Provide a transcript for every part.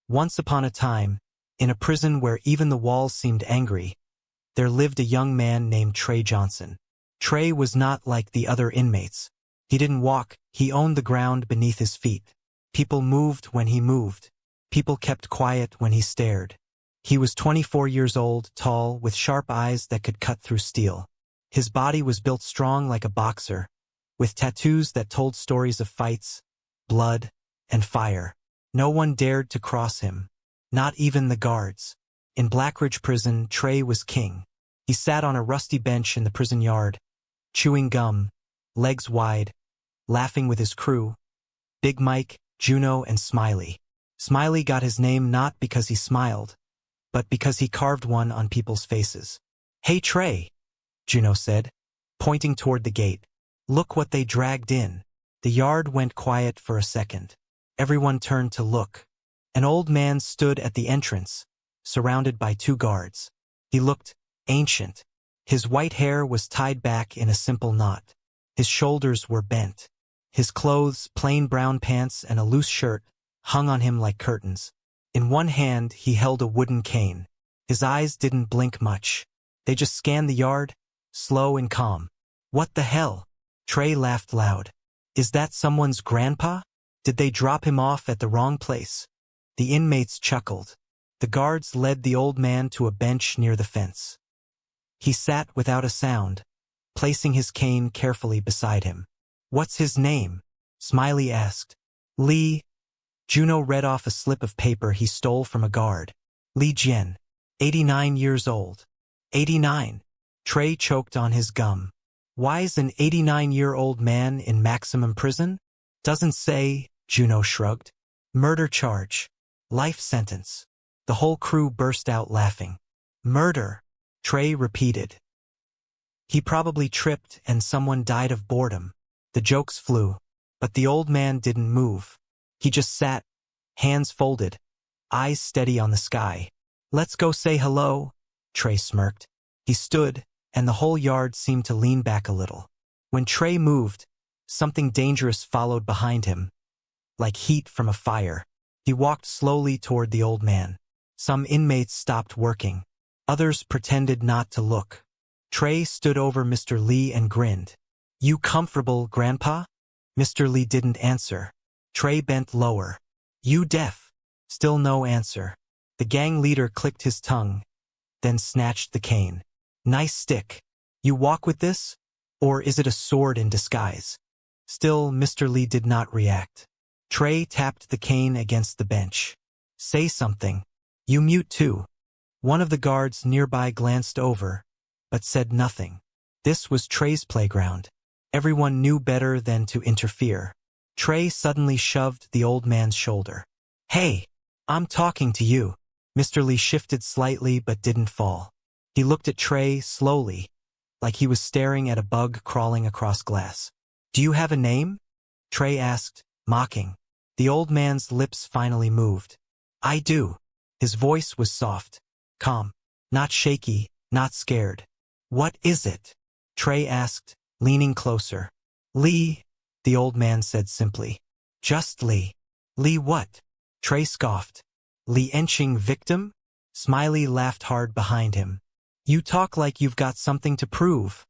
Once upon a time, in a prison where even the walls seemed angry, there lived a young man named Trey Johnson. Trey was not like the other inmates. He didn't walk, he owned the ground beneath his feet. People moved when he moved. People kept quiet when he stared. He was 24 years old, tall, with sharp eyes that could cut through steel. His body was built strong like a boxer, with tattoos that told stories of fights, blood, and fire. No one dared to cross him, not even the guards. In Blackridge Prison, Trey was king. He sat on a rusty bench in the prison yard, chewing gum, legs wide, laughing with his crew, Big Mike, Juno, and Smiley. Smiley got his name not because he smiled, but because he carved one on people's faces. "Hey Trey," Juno said, pointing toward the gate. "Look what they dragged in." The yard went quiet for a second. Everyone turned to look. An old man stood at the entrance, surrounded by 2 guards. He looked ancient. His white hair was tied back in a simple knot. His shoulders were bent. His clothes, plain brown pants and a loose shirt, hung on him like curtains. In one hand, he held a wooden cane. His eyes didn't blink much. They just scanned the yard, slow and calm. "What the hell?" Trey laughed loud. "Is that someone's grandpa? Did they drop him off at the wrong place?" The inmates chuckled. The guards led the old man to a bench near the fence. He sat without a sound, placing his cane carefully beside him. "What's his name?" Smiley asked. "Lee." Juno read off a slip of paper he stole from a guard. "Lee Jian, 89 years old." 89. Trey choked on his gum. "Why's an 89-year-old man in maximum prison?" "Doesn't say," Juno shrugged. "Murder charge. Life sentence." The whole crew burst out laughing. "Murder," Trey repeated. "He probably tripped and someone died of boredom." The jokes flew, but the old man didn't move. He just sat, hands folded, eyes steady on the sky. "Let's go say hello," Trey smirked. He stood, and the whole yard seemed to lean back a little. When Trey moved, something dangerous followed behind him, like heat from a fire. He walked slowly toward the old man. Some inmates stopped working. Others pretended not to look. Trey stood over Mr. Lee and grinned. "You comfortable, Grandpa?" Mr. Lee didn't answer. Trey bent lower. "You deaf?" Still no answer. The gang leader clicked his tongue, then snatched the cane. "Nice stick. You walk with this? Or is it a sword in disguise?" Still, Mr. Lee did not react. Trey tapped the cane against the bench. "Say something. You mute too." One of the guards nearby glanced over, but said nothing. This was Trey's playground. Everyone knew better than to interfere. Trey suddenly shoved the old man's shoulder. "Hey, I'm talking to you." Mr. Lee shifted slightly but didn't fall. He looked at Trey slowly, like he was staring at a bug crawling across glass. "Do you have a name?" Trey asked, mocking. The old man's lips finally moved. "I do." His voice was soft, calm, not shaky, not scared. "What is it?" Trey asked, leaning closer. "Lee," the old man said simply. "Just Lee." "Lee what?" Trey scoffed. "Lee Enching victim?" Smiley laughed hard behind him. "You talk like you've got something to prove,"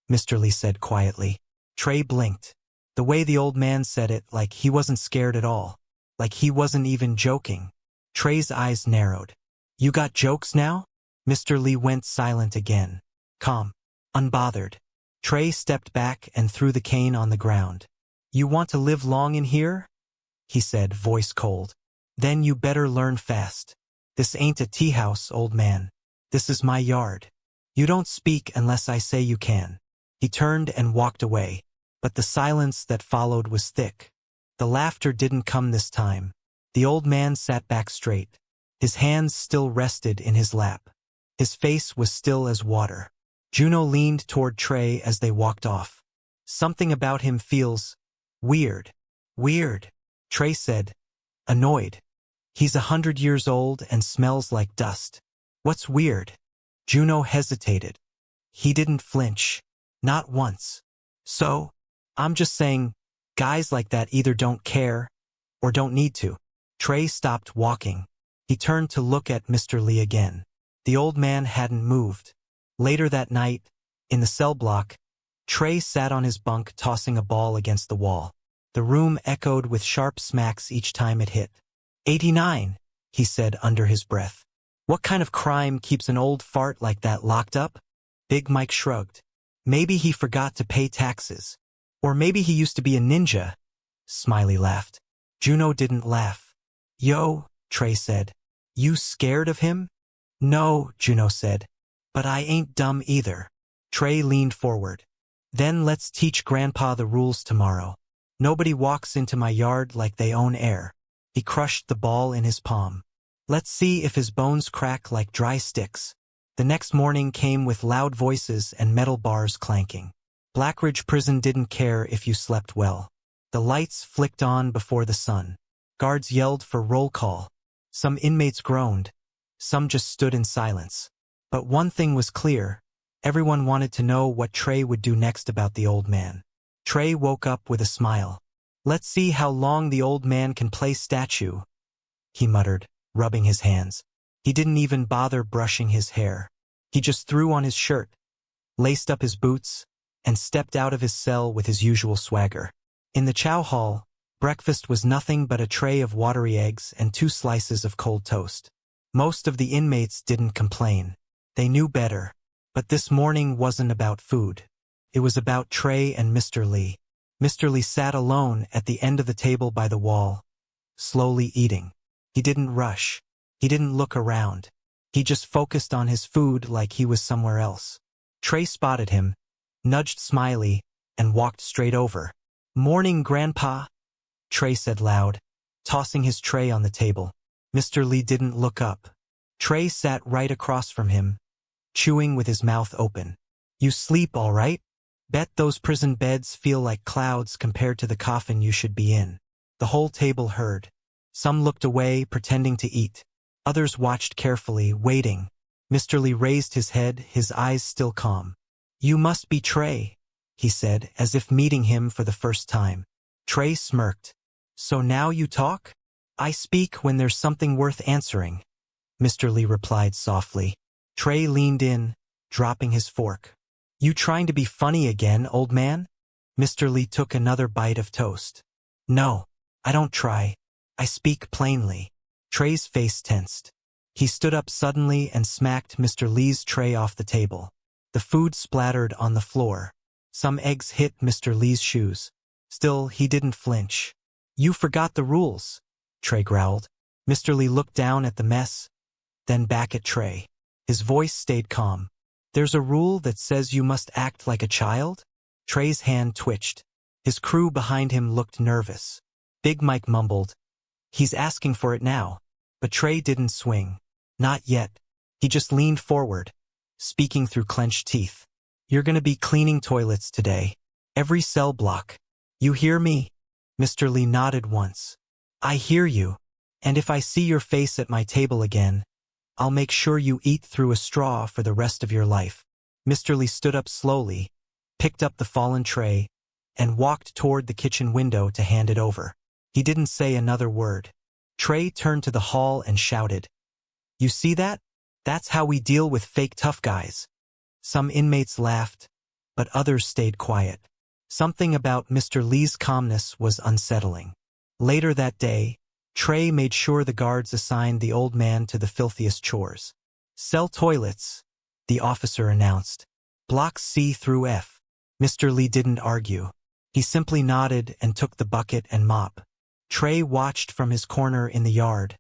Mr. Lee said quietly. Trey blinked. The way the old man said it, like he wasn't scared at all, like he wasn't even joking. Trey's eyes narrowed. "You got jokes now?" Mr. Lee went silent again, calm, unbothered. Trey stepped back and threw the cane on the ground. "You want to live long in here?" he said, voice cold. "Then you better learn fast. This ain't a tea house, old man. This is my yard. You don't speak unless I say you can." He turned and walked away, but the silence that followed was thick. The laughter didn't come this time. The old man sat back straight. His hands still rested in his lap. His face was still as water. Juno leaned toward Trey as they walked off. "Something about him feels weird." "Weird," Trey said, annoyed. "He's 100 years old and smells like dust." "What's weird?" Juno hesitated. He didn't flinch. Not once. "So, I'm just saying, guys like that either don't care or don't need to." Trey stopped walking. He turned to look at Mr. Lee again. The old man hadn't moved. Later that night, in the cell block, Trey sat on his bunk tossing a ball against the wall. The room echoed with sharp smacks each time it hit. 89, he said under his breath. What kind of crime keeps an old fart like that locked up? Big Mike shrugged. Maybe he forgot to pay taxes. Or maybe he used to be a ninja. Smiley laughed. Juno didn't laugh. Yo, Trey said. You scared of him? No, Juno said. But I ain't dumb either. Trey leaned forward. Then let's teach Grandpa the rules tomorrow. Nobody walks into my yard like they own air. He crushed the ball in his palm. Let's see if his bones crack like dry sticks. The next morning came with loud voices and metal bars clanking. Blackridge Prison didn't care if you slept well. The lights flicked on before the sun. Guards yelled for roll call. Some inmates groaned. Some just stood in silence. But one thing was clear. Everyone wanted to know what Trey would do next about the old man. Trey woke up with a smile. Let's see how long the old man can play statue, he muttered, rubbing his hands. He didn't even bother brushing his hair. He just threw on his shirt, laced up his boots, and stepped out of his cell with his usual swagger. In the chow hall, breakfast was nothing but a tray of watery eggs and 2 slices of cold toast. Most of the inmates didn't complain. They knew better. But this morning wasn't about food. It was about Trey and Mr. Lee. Mr. Lee sat alone at the end of the table by the wall, slowly eating. He didn't rush. He didn't look around. He just focused on his food like he was somewhere else. Trey spotted him, nudged Smiley, and walked straight over. Morning, Grandpa, Trey said loud, tossing his tray on the table. Mr. Lee didn't look up. Trey sat right across from him, chewing with his mouth open. You sleep all right? Bet those prison beds feel like clouds compared to the coffin you should be in. The whole table heard. Some looked away, pretending to eat. Others watched carefully, waiting. Mr. Lee raised his head, his eyes still calm. You must be Trey, he said, as if meeting him for the first time. Trey smirked. So now you talk? I speak when there's something worth answering, Mr. Lee replied softly. Trey leaned in, dropping his fork. You trying to be funny again, old man? Mr. Lee took another bite of toast. No, I don't try. I speak plainly. Trey's face tensed. He stood up suddenly and smacked Mr. Lee's tray off the table. The food splattered on the floor. Some eggs hit Mr. Lee's shoes. Still, he didn't flinch. You forgot the rules, Trey growled. Mr. Lee looked down at the mess, then back at Trey. His voice stayed calm. There's a rule that says you must act like a child? Trey's hand twitched. His crew behind him looked nervous. Big Mike mumbled, He's asking for it now. But Trey didn't swing. Not yet. He just leaned forward, speaking through clenched teeth. You're gonna be cleaning toilets today. Every cell block. You hear me? Mr. Lee nodded once. I hear you. And if I see your face at my table again, I'll make sure you eat through a straw for the rest of your life. Mr. Lee stood up slowly, picked up the fallen tray, and walked toward the kitchen window to hand it over. He didn't say another word. Trey turned to the hall and shouted, You see that? That's how we deal with fake tough guys. Some inmates laughed, but others stayed quiet. Something about Mr. Lee's calmness was unsettling. Later that day, Trey made sure the guards assigned the old man to the filthiest chores. Cell toilets, the officer announced. Blocks C through F. Mr. Lee didn't argue. He simply nodded and took the bucket and mop. Trey watched from his corner in the yard,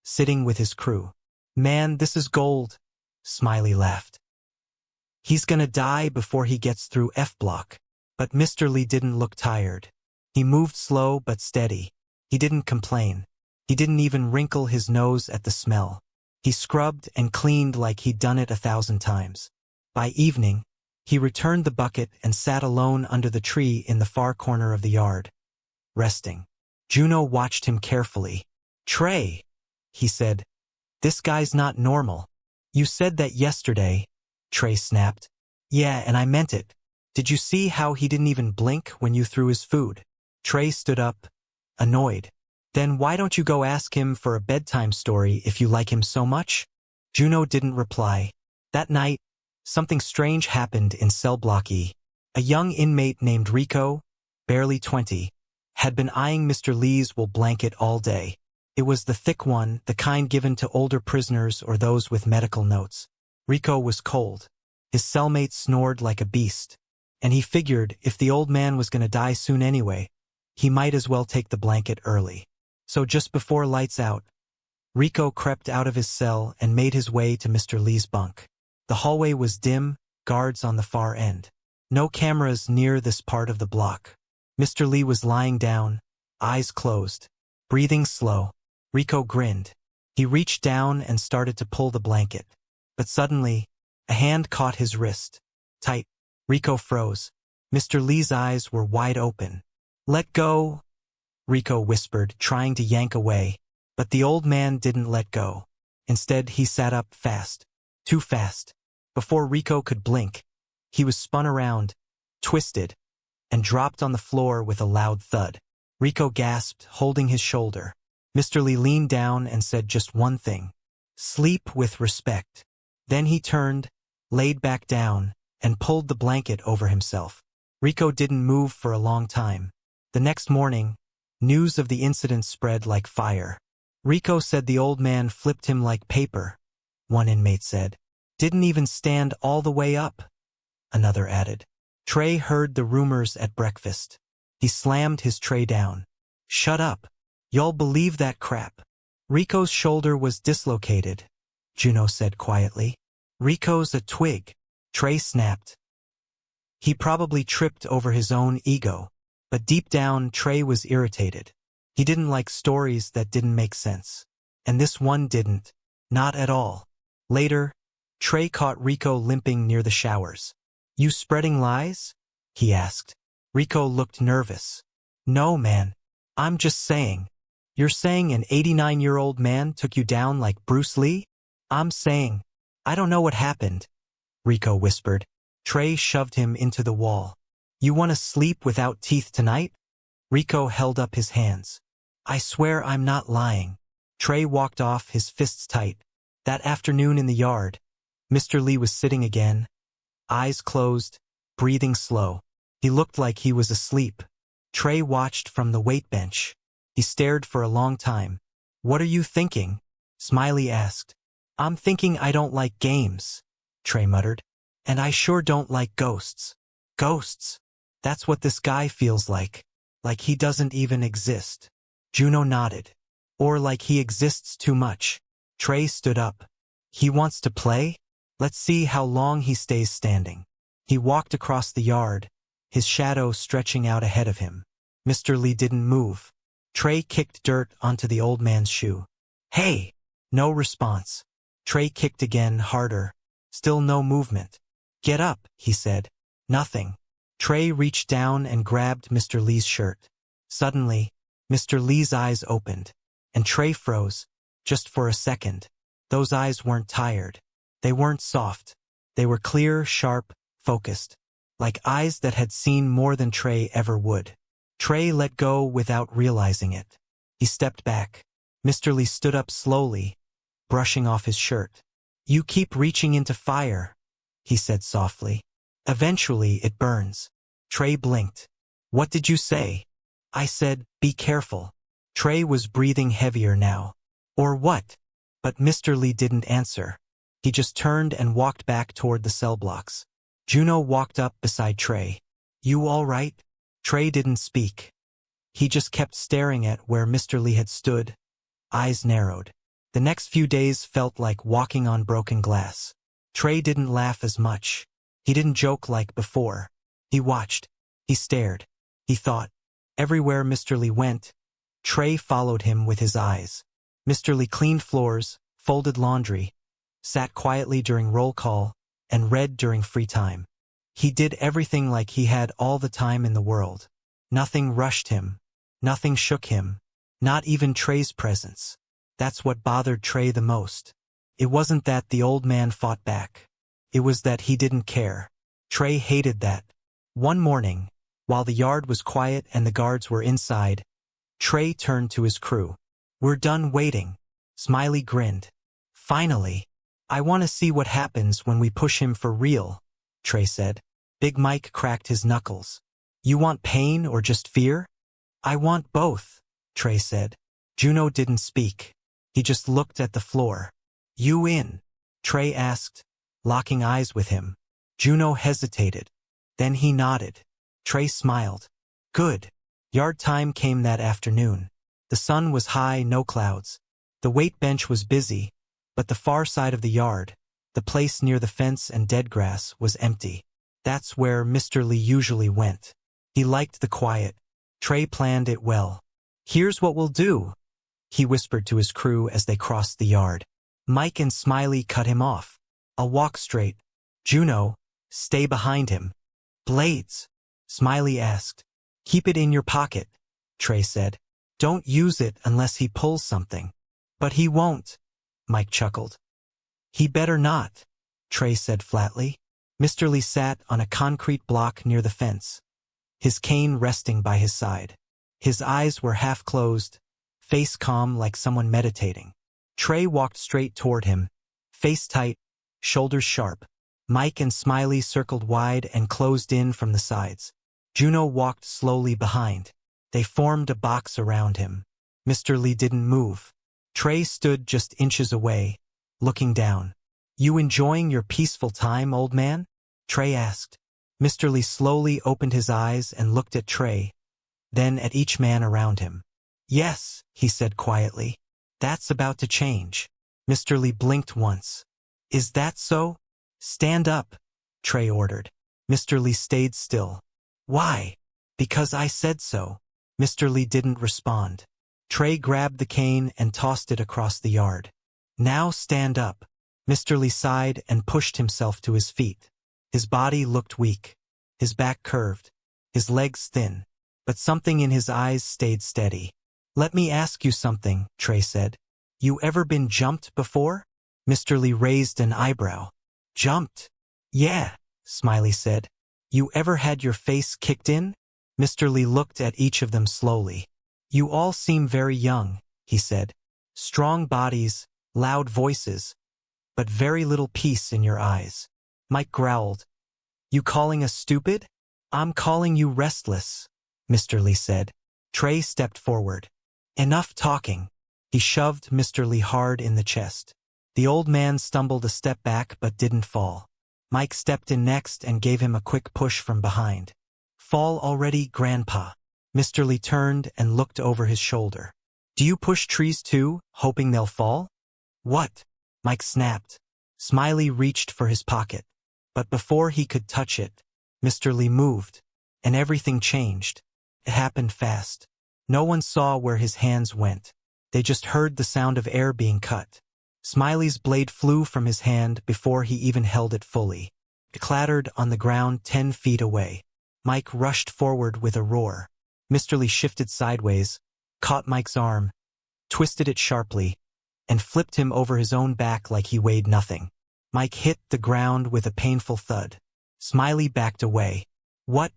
sitting with his crew. Man, this is gold, Smiley laughed. He's gonna die before he gets through F block. But Mr. Lee didn't look tired. He moved slow but steady. He didn't complain. He didn't even wrinkle his nose at the smell. He scrubbed and cleaned like he'd done it 1,000 times. By evening, he returned the bucket and sat alone under the tree in the far corner of the yard, resting. Juno watched him carefully. Trey, he said, this guy's not normal. You said that yesterday, Trey snapped. Yeah, and I meant it. Did you see how he didn't even blink when you threw his food? Trey stood up, annoyed. Then why don't you go ask him for a bedtime story if you like him so much? Juno didn't reply. That night, something strange happened in cell block E. A young inmate named Rico, barely 20, had been eyeing Mr. Lee's wool blanket all day. It was the thick one, the kind given to older prisoners or those with medical notes. Rico was cold. His cellmate snored like a beast. And he figured if the old man was going to die soon anyway, he might as well take the blanket early. So just before lights out, Rico crept out of his cell and made his way to Mr. Lee's bunk. The hallway was dim, guards on the far end. No cameras near this part of the block. Mr. Lee was lying down, eyes closed, breathing slow. Rico grinned. He reached down and started to pull the blanket. But suddenly, a hand caught his wrist. Tight. Rico froze. Mr. Lee's eyes were wide open. "Let go," Rico whispered, trying to yank away. But the old man didn't let go. Instead, he sat up fast. Too fast. Before Rico could blink, he was spun around, twisted, and dropped on the floor with a loud thud. Rico gasped, holding his shoulder. Mr. Lee leaned down and said just one thing. "Sleep with respect." Then he turned, laid back down, and pulled the blanket over himself. Rico didn't move for a long time. The next morning, news of the incident spread like fire. Rico said the old man flipped him like paper, one inmate said. "Didn't even stand all the way up," another added. Trey heard the rumors at breakfast. He slammed his tray down. "Shut up. Y'all believe that crap." Rico's shoulder was dislocated, Juno said quietly. "Rico's a twig," Trey snapped. He probably tripped over his own ego, but deep down Trey was irritated. He didn't like stories that didn't make sense. And this one didn't. Not at all. Later, Trey caught Rico limping near the showers. "You spreading lies?" he asked. Rico looked nervous. "No, man. I'm just saying. You're saying an 89-year-old man took you down like Bruce Lee? I'm saying, I don't know what happened," Rico whispered. Trey shoved him into the wall. "You want to sleep without teeth tonight?" Rico held up his hands. "I swear I'm not lying." Trey walked off, his fists tight. That afternoon in the yard, Mr. Lee was sitting again, eyes closed, breathing slow. He looked like he was asleep. Trey watched from the weight bench. He stared for a long time. "What are you thinking?" Smiley asked. "I'm thinking I don't like games," Trey muttered. "And I sure don't like ghosts." "Ghosts? That's what this guy feels like. Like he doesn't even exist." Juno nodded. "Or like he exists too much." Trey stood up. "He wants to play? Let's see how long he stays standing." He walked across the yard, his shadow stretching out ahead of him. Mr. Lee didn't move. Trey kicked dirt onto the old man's shoe. "Hey!" No response. Trey kicked again, harder. Still no movement. "Get up," he said. Nothing. Trey reached down and grabbed Mr. Lee's shirt. Suddenly, Mr. Lee's eyes opened, and Trey froze, just for a second. Those eyes weren't tired. They weren't soft. They were clear, sharp, focused, like eyes that had seen more than Trey ever would. Trey let go without realizing it. He stepped back. Mr. Lee stood up slowly, brushing off his shirt. "You keep reaching into fire," he said softly. "Eventually it burns." Trey blinked. "What did you say?" "I said, be careful." Trey was breathing heavier now. "Or what?" But Mr. Lee didn't answer. He just turned and walked back toward the cell blocks. Juno walked up beside Trey. "You all right?" Trey didn't speak. He just kept staring at where Mr. Lee had stood, eyes narrowed. The next few days felt like walking on broken glass. Trey didn't laugh as much. He didn't joke like before. He watched. He stared. He thought. Everywhere Mr. Lee went, Trey followed him with his eyes. Mr. Lee cleaned floors, folded laundry, sat quietly during roll call, and read during free time. He did everything like he had all the time in the world. Nothing rushed him. Nothing shook him. Not even Trey's presence. That's what bothered Trey the most. It wasn't that the old man fought back. It was that he didn't care. Trey hated that. One morning, while the yard was quiet and the guards were inside, Trey turned to his crew. "We're done waiting." Smiley grinned. "Finally. I want to see what happens when we push him for real," Trey said. Big Mike cracked his knuckles. "You want pain or just fear?" "I want both," Trey said. Juno didn't speak. He just looked at the floor. "You in?" Trey asked, locking eyes with him. Juno hesitated. Then he nodded. Trey smiled. "Good." Yard time came that afternoon. The sun was high, no clouds. The weight bench was busy, but the far side of the yard, the place near the fence and dead grass, was empty. That's where Mr. Lee usually went. He liked the quiet. Trey planned it well. "Here's what we'll do," he whispered to his crew as they crossed the yard. Mike and Smiley cut him off. "I'll walk straight. Juno, stay behind him." "Blades?" Smiley asked. "Keep it in your pocket," Trey said. "Don't use it unless he pulls something." "But he won't," Mike chuckled. "He better not," Trey said flatly. Mr. Lee sat on a concrete block near the fence, his cane resting by his side. His eyes were half closed, face calm like someone meditating. Trey walked straight toward him, face tight, shoulders sharp. Mike and Smiley circled wide and closed in from the sides. Juno walked slowly behind. They formed a box around him. Mr. Lee didn't move. Trey stood just inches away, looking down. "You enjoying your peaceful time, old man?" Trey asked. Mr. Lee slowly opened his eyes and looked at Trey, then at each man around him. "Yes," he said quietly. "That's about to change." Mr. Lee blinked once. "Is that so?" "Stand up," Trey ordered. Mr. Lee stayed still. "Why?" "Because I said so." Mr. Lee didn't respond. Trey grabbed the cane and tossed it across the yard. "Now stand up." Mr. Lee sighed and pushed himself to his feet. His body looked weak, his back curved, his legs thin, but something in his eyes stayed steady. "Let me ask you something," Trey said. "You ever been jumped before?" Mr. Lee raised an eyebrow. "Jumped?" "Yeah," Smiley said. "You ever had your face kicked in?" Mr. Lee looked at each of them slowly. "You all seem very young," he said. "Strong bodies, loud voices, but very little peace in your eyes." Mike growled. "You calling us stupid?" "I'm calling you restless," Mr. Lee said. Trey stepped forward. "Enough talking." He shoved Mr. Lee hard in the chest. The old man stumbled a step back but didn't fall. Mike stepped in next and gave him a quick push from behind. "Fall already, Grandpa." Mr. Lee turned and looked over his shoulder. "Do you push trees too, hoping they'll fall?" "What?" Mike snapped. Smiley reached for his pocket. But before he could touch it, Mr. Lee moved, and everything changed. It happened fast. No one saw where his hands went. They just heard the sound of air being cut. Smiley's blade flew from his hand before he even held it fully. It clattered on the ground 10 feet away. Mike rushed forward with a roar. Mr. Lee shifted sideways, caught Mike's arm, twisted it sharply, and flipped him over his own back like he weighed nothing. Mike hit the ground with a painful thud. Smiley backed away. What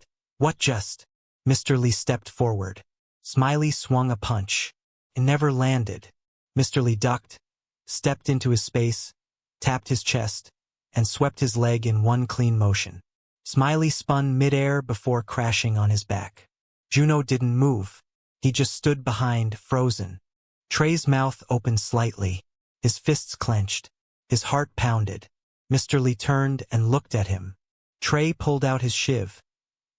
just?" Mr. Lee stepped forward. Smiley swung a punch. It never landed. Mr. Lee ducked, stepped into his space, tapped his chest, and swept his leg in one clean motion. Smiley spun midair before crashing on his back. Juno didn't move. He just stood behind, frozen. Trey's mouth opened slightly. His fists clenched. His heart pounded. Mr. Lee turned and looked at him. Trey pulled out his shiv.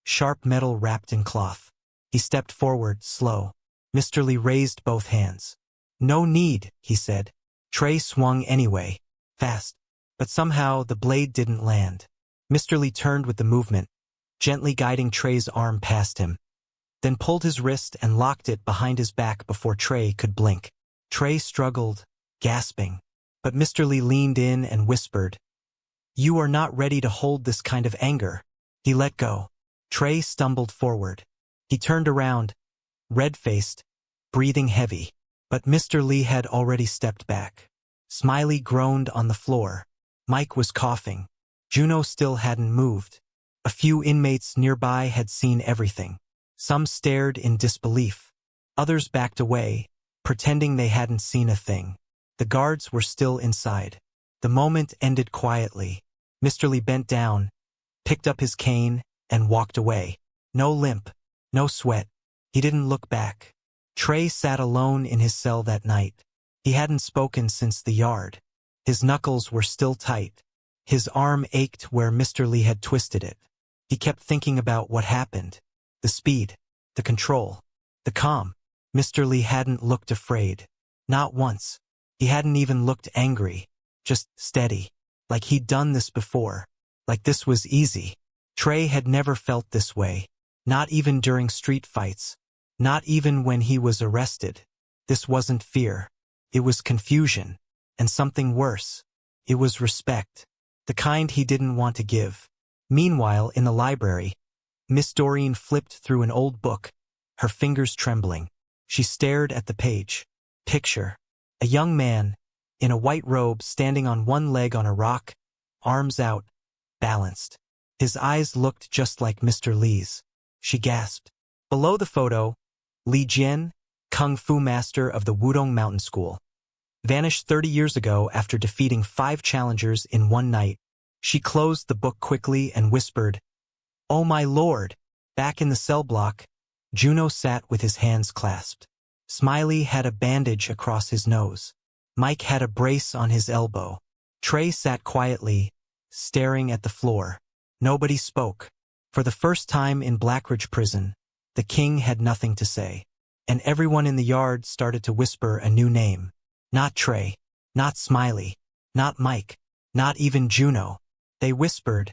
Sharp metal wrapped in cloth. He stepped forward, slow. Mr. Lee raised both hands. "No need," he said. Trey swung anyway, fast. But somehow the blade didn't land. Mr. Lee turned with the movement, gently guiding Trey's arm past him, then pulled his wrist and locked it behind his back before Trey could blink. Trey struggled, gasping. But Mr. Lee leaned in and whispered, "You are not ready to hold this kind of anger." He let go. Trey stumbled forward. He turned around, red-faced, breathing heavy. But Mr. Lee had already stepped back. Smiley groaned on the floor. Mike was coughing. Juno still hadn't moved. A few inmates nearby had seen everything. Some stared in disbelief. Others backed away, pretending they hadn't seen a thing. The guards were still inside. The moment ended quietly. Mr. Lee bent down, picked up his cane, and walked away. No limp, no sweat. He didn't look back. Trey sat alone in his cell that night. He hadn't spoken since the yard. His knuckles were still tight. His arm ached where Mr. Lee had twisted it. He kept thinking about what happened. The speed, the control, the calm. Mr. Lee hadn't looked afraid. Not once. He hadn't even looked angry. Just steady. Like he'd done this before. Like this was easy. Trey had never felt this way. Not even during street fights. Not even when he was arrested. This wasn't fear. It was confusion. And something worse. It was respect. The kind he didn't want to give. Meanwhile, in the library, Miss Doreen flipped through an old book, her fingers trembling. She stared at the page. Picture. A young man, in a white robe, standing on one leg on a rock, arms out, balanced. His eyes looked just like Mr. Lee's. She gasped. Below the photo, Li Jian, Kung Fu master of the Wudong Mountain School, vanished 30 years ago after defeating 5 challengers in one night. She closed the book quickly and whispered, "Oh my lord!" Back in the cell block, Juno sat with his hands clasped. Smiley had a bandage across his nose. Mike had a brace on his elbow. Trey sat quietly, staring at the floor. Nobody spoke. For the first time in Blackridge prison, the king had nothing to say. And everyone in the yard started to whisper a new name. Not Trey, not Smiley, not Mike, not even Juno. They whispered,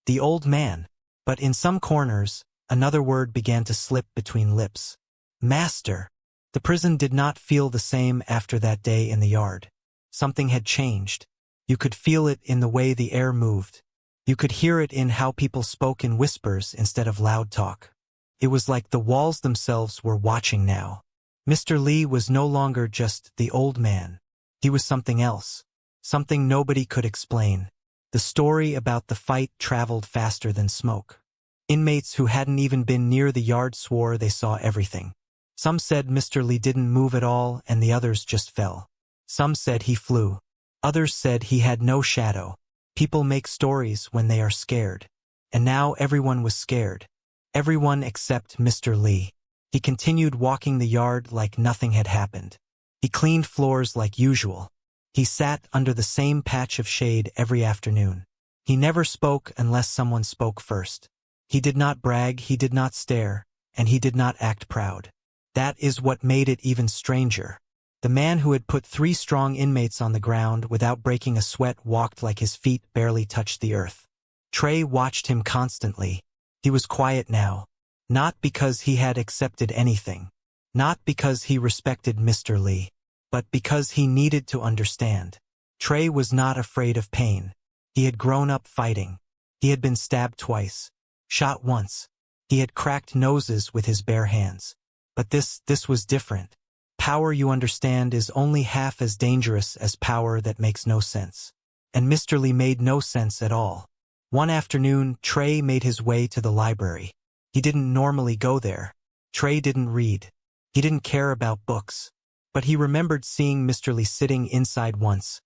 "The old man." But in some corners, another word began to slip between lips. Master. The prison did not feel the same after that day in the yard. Something had changed. You could feel it in the way the air moved. You could hear it in how people spoke in whispers instead of loud talk. It was like the walls themselves were watching now. Mr. Lee was no longer just the old man. He was something else. Something nobody could explain. The story about the fight traveled faster than smoke. Inmates who hadn't even been near the yard swore they saw everything. Some said Mr. Lee didn't move at all and the others just fell. Some said he flew. Others said he had no shadow. People make stories when they are scared. And now everyone was scared. Everyone except Mr. Lee. He continued walking the yard like nothing had happened. He cleaned floors like usual. He sat under the same patch of shade every afternoon. He never spoke unless someone spoke first. He did not brag, he did not stare, and he did not act proud. That is what made it even stranger. The man who had put 3 strong inmates on the ground without breaking a sweat walked like his feet barely touched the earth. Trey watched him constantly. He was quiet now. Not because he had accepted anything. Not because he respected Mr. Lee. But because he needed to understand. Trey was not afraid of pain. He had grown up fighting. He had been stabbed twice. Shot once. He had cracked noses with his bare hands. But this was different. Power, you understand, is only half as dangerous as power that makes no sense. And Mr. Lee made no sense at all. One afternoon, Trey made his way to the library. He didn't normally go there. Trey didn't read. He didn't care about books. But he remembered seeing Mr. Lee sitting inside once,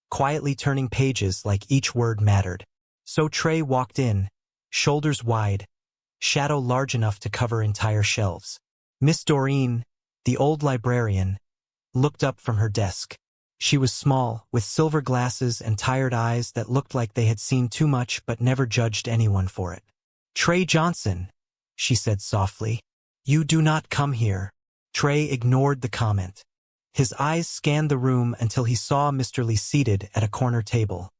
quietly turning pages like each word mattered. So Trey walked in, shoulders wide, shadow large enough to cover entire shelves. Miss Doreen, the old librarian, looked up from her desk. She was small, with silver glasses and tired eyes that looked like they had seen too much but never judged anyone for it. "Trey Johnson," she said softly. "You do not come here." Trey ignored the comment. His eyes scanned the room until he saw Mr. Lee seated at a corner table,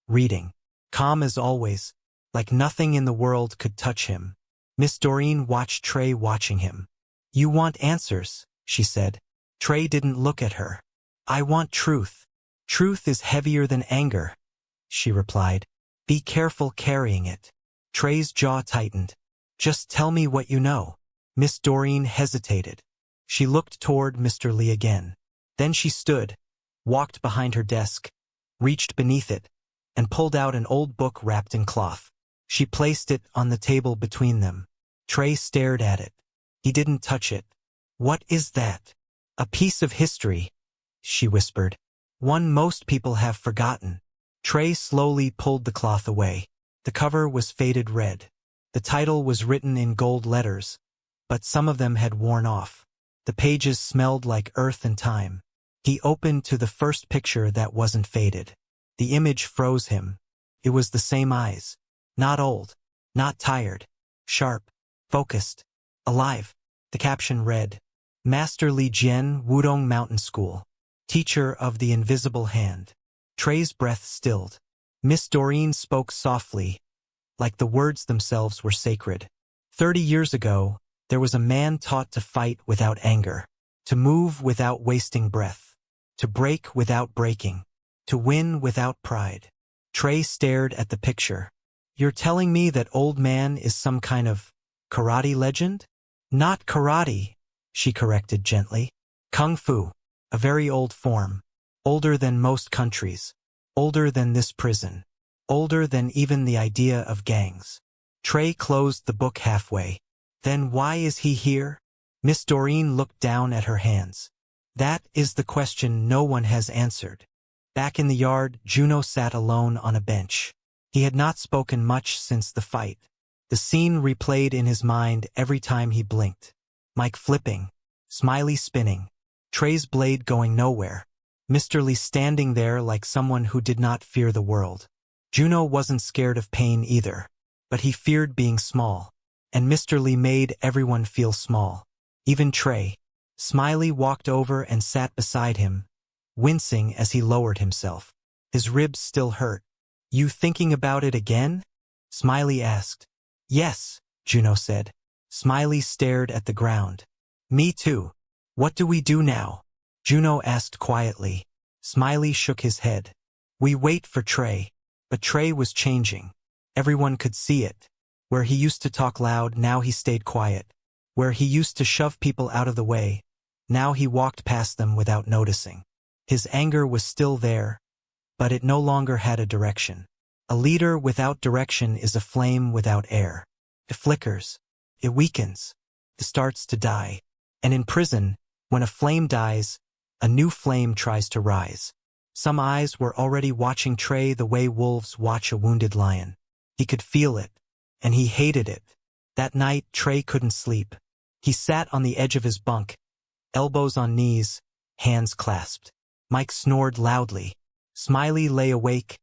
reading, calm as always, like nothing in the world could touch him. Miss Doreen watched Trey watching him. "You want answers," she said. Trey didn't look at her. "I want truth. Truth is heavier than anger," she replied. "Be careful carrying it." Trey's jaw tightened. "Just tell me what you know." Miss Doreen hesitated. She looked toward Mr. Lee again. Then she stood, walked behind her desk, reached beneath it, and pulled out an old book wrapped in cloth. She placed it on the table between them. Trey stared at it. He didn't touch it. What is that? A piece of history, she whispered. One most people have forgotten. Trey slowly pulled the cloth away. The cover was faded red. The title was written in gold letters, but some of them had worn off. The pages smelled like earth and time. He opened to the first picture that wasn't faded. The image froze him. It was the same eyes. Not old, not tired, sharp, focused, alive. The caption read, Master Li Jian, Wudong Mountain School, Teacher of the Invisible Hand. Trey's breath stilled. Miss Doreen spoke softly, like the words themselves were sacred. 30 years ago, there was a man taught to fight without anger, to move without wasting breath, to break without breaking, to win without pride. Trey stared at the picture. You're telling me that old man is some kind of karate legend? Not karate, she corrected gently. Kung Fu, a very old form, older than most countries, older than this prison, older than even the idea of gangs. Trey closed the book halfway. Then why is he here? Miss Doreen looked down at her hands. That is the question no one has answered. Back in the yard, Juno sat alone on a bench. He had not spoken much since the fight. The scene replayed in his mind every time he blinked. Mike flipping, Smiley spinning, Trey's blade going nowhere, Mr. Lee standing there like someone who did not fear the world. Juno wasn't scared of pain either, but he feared being small, and Mr. Lee made everyone feel small, even Trey. Smiley walked over and sat beside him, wincing as he lowered himself. His ribs still hurt. You thinking about it again? Smiley asked. Yes, Juno said. Smiley stared at the ground. Me too. What do we do now? Juno asked quietly. Smiley shook his head. We wait for Trey. But Trey was changing. Everyone could see it. Where he used to talk loud, now he stayed quiet. Where he used to shove people out of the way, now he walked past them without noticing. His anger was still there, but it no longer had a direction. A leader without direction is a flame without air. It flickers. It weakens. It starts to die. And in prison, when a flame dies, a new flame tries to rise. Some eyes were already watching Trey the way wolves watch a wounded lion. He could feel it, and he hated it. That night, Trey couldn't sleep. He sat on the edge of his bunk, elbows on knees, hands clasped. Mike snored loudly. Smiley lay awake,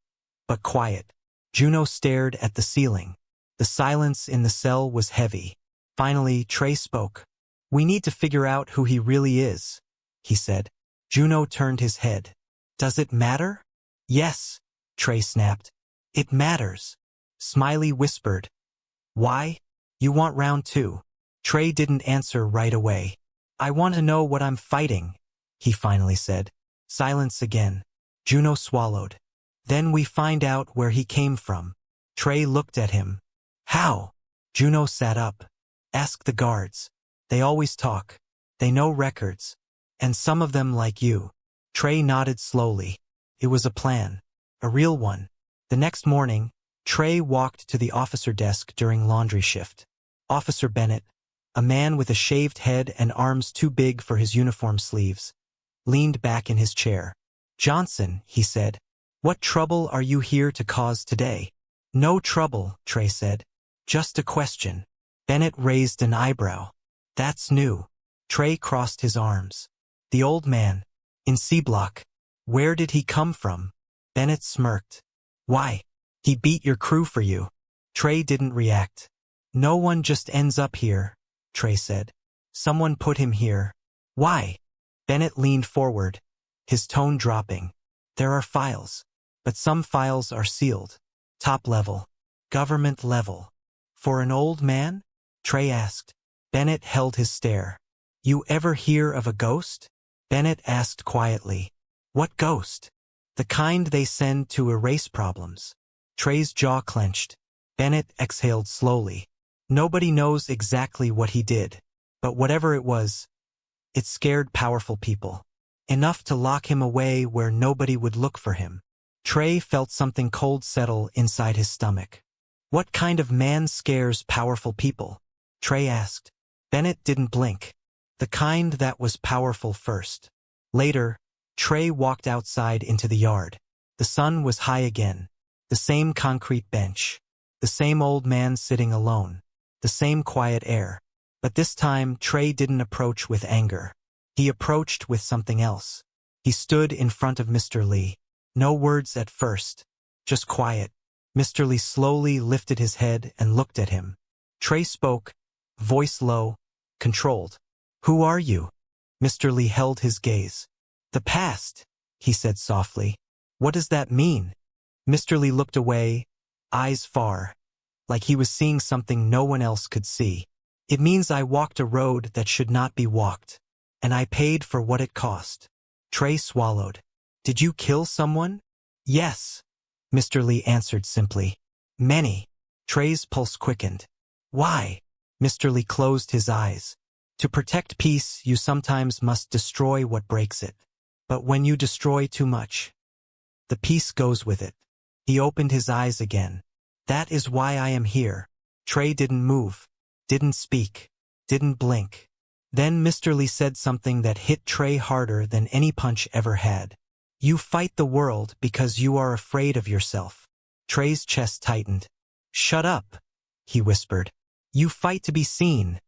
but quiet. Juno stared at the ceiling. The silence in the cell was heavy. Finally, Trey spoke. We need to figure out who he really is, he said. Juno turned his head. Does it matter? Yes, Trey snapped. It matters. Smiley whispered. Why? You want round two? Trey didn't answer right away. I want to know what I'm fighting, he finally said. Silence again. Juno swallowed. Then we find out where he came from. Trey looked at him. How? Juno sat up. Ask the guards. They always talk. They know records. And some of them like you. Trey nodded slowly. It was a plan. A real one. The next morning, Trey walked to the officer desk during laundry shift. Officer Bennett, a man with a shaved head and arms too big for his uniform sleeves, leaned back in his chair. Johnson, he said, what trouble are you here to cause today? No trouble, Trey said. Just a question. Bennett raised an eyebrow. That's new. Trey crossed his arms. The old man. In C Block. Where did he come from? Bennett smirked. Why? He beat your crew for you. Trey didn't react. No one just ends up here, Trey said. Someone put him here. Why? Bennett leaned forward, his tone dropping. There are files. But some files are sealed. Top level. Government level. For an old man? Trey asked. Bennett held his stare. You ever hear of a ghost? Bennett asked quietly. What ghost? The kind they send to erase problems. Trey's jaw clenched. Bennett exhaled slowly. Nobody knows exactly what he did, but whatever it was, it scared powerful people. Enough to lock him away where nobody would look for him. Trey felt something cold settle inside his stomach. What kind of man scares powerful people? Trey asked. Bennett didn't blink. The kind that was powerful first. Later, Trey walked outside into the yard. The sun was high again. The same concrete bench. The same old man sitting alone. The same quiet air. But this time, Trey didn't approach with anger. He approached with something else. He stood in front of Mr. Lee. No words at first. Just quiet. Mr. Lee slowly lifted his head and looked at him. Trey spoke, voice low, controlled. "Who are you?" Mr. Lee held his gaze. "The past," he said softly. "What does that mean?" Mr. Lee looked away, eyes far, like he was seeing something no one else could see. "It means I walked a road that should not be walked, and I paid for what it cost." Trey swallowed. "Did you kill someone?" "Yes," Mr. Lee answered simply. "Many." Trey's pulse quickened. "Why?" Mr. Lee closed his eyes. "To protect peace, you sometimes must destroy what breaks it. But when you destroy too much, the peace goes with it." He opened his eyes again. "That is why I am here." Trey didn't move, didn't speak, didn't blink. Then Mr. Lee said something that hit Trey harder than any punch ever had. "You fight the world because you are afraid of yourself." Trey's chest tightened. "Shut up," he whispered. "You fight to be seen,"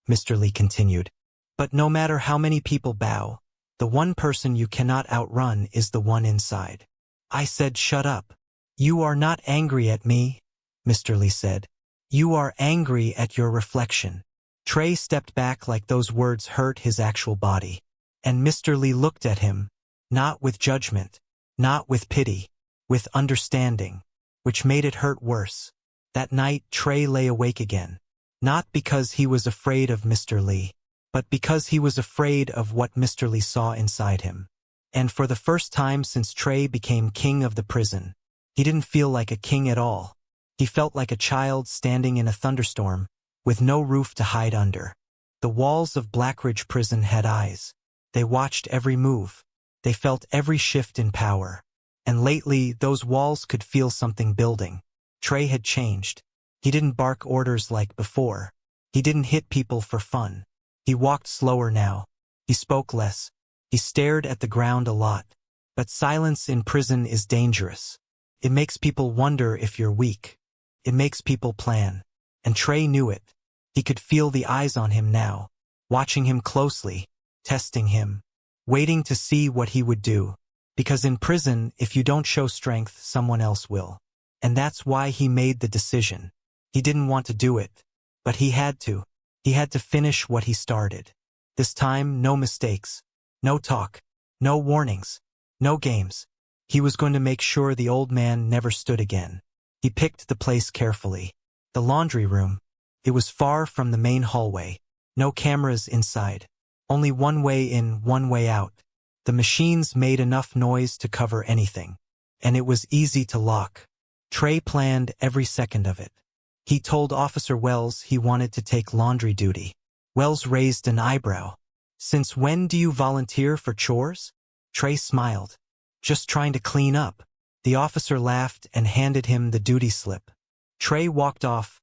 Mr. Lee continued. "But no matter how many people bow, the one person you cannot outrun is the one inside." I said, "Shut up." "You are not angry at me," Mr. Lee said. "You are angry at your reflection." Trey stepped back like those words hurt his actual body. And Mr. Lee looked at him, not with judgment, not with pity, with understanding, which made it hurt worse. That night, Trey lay awake again. Not because he was afraid of Mr. Lee, but because he was afraid of what Mr. Lee saw inside him. And for the first time since Trey became king of the prison, he didn't feel like a king at all. He felt like a child standing in a thunderstorm, with no roof to hide under. The walls of Blackridge Prison had eyes. They watched every move. They felt every shift in power. And lately, those walls could feel something building. Trey had changed. He didn't bark orders like before. He didn't hit people for fun. He walked slower now. He spoke less. He stared at the ground a lot. But silence in prison is dangerous. It makes people wonder if you're weak. It makes people plan. And Trey knew it. He could feel the eyes on him now, watching him closely, testing him, waiting to see what he would do. Because in prison, if you don't show strength, someone else will. And that's why he made the decision. He didn't want to do it, but he had to. He had to finish what he started. This time, no mistakes, no talk, no warnings, no games. He was going to make sure the old man never stood again. He picked the place carefully. The laundry room. It was far from the main hallway. No cameras inside. Only one way in, one way out. The machines made enough noise to cover anything. And it was easy to lock. Trey planned every second of it. He told Officer Wells he wanted to take laundry duty. Wells raised an eyebrow. "Since when do you volunteer for chores?" Trey smiled. "Just trying to clean up." The officer laughed and handed him the duty slip. Trey walked off,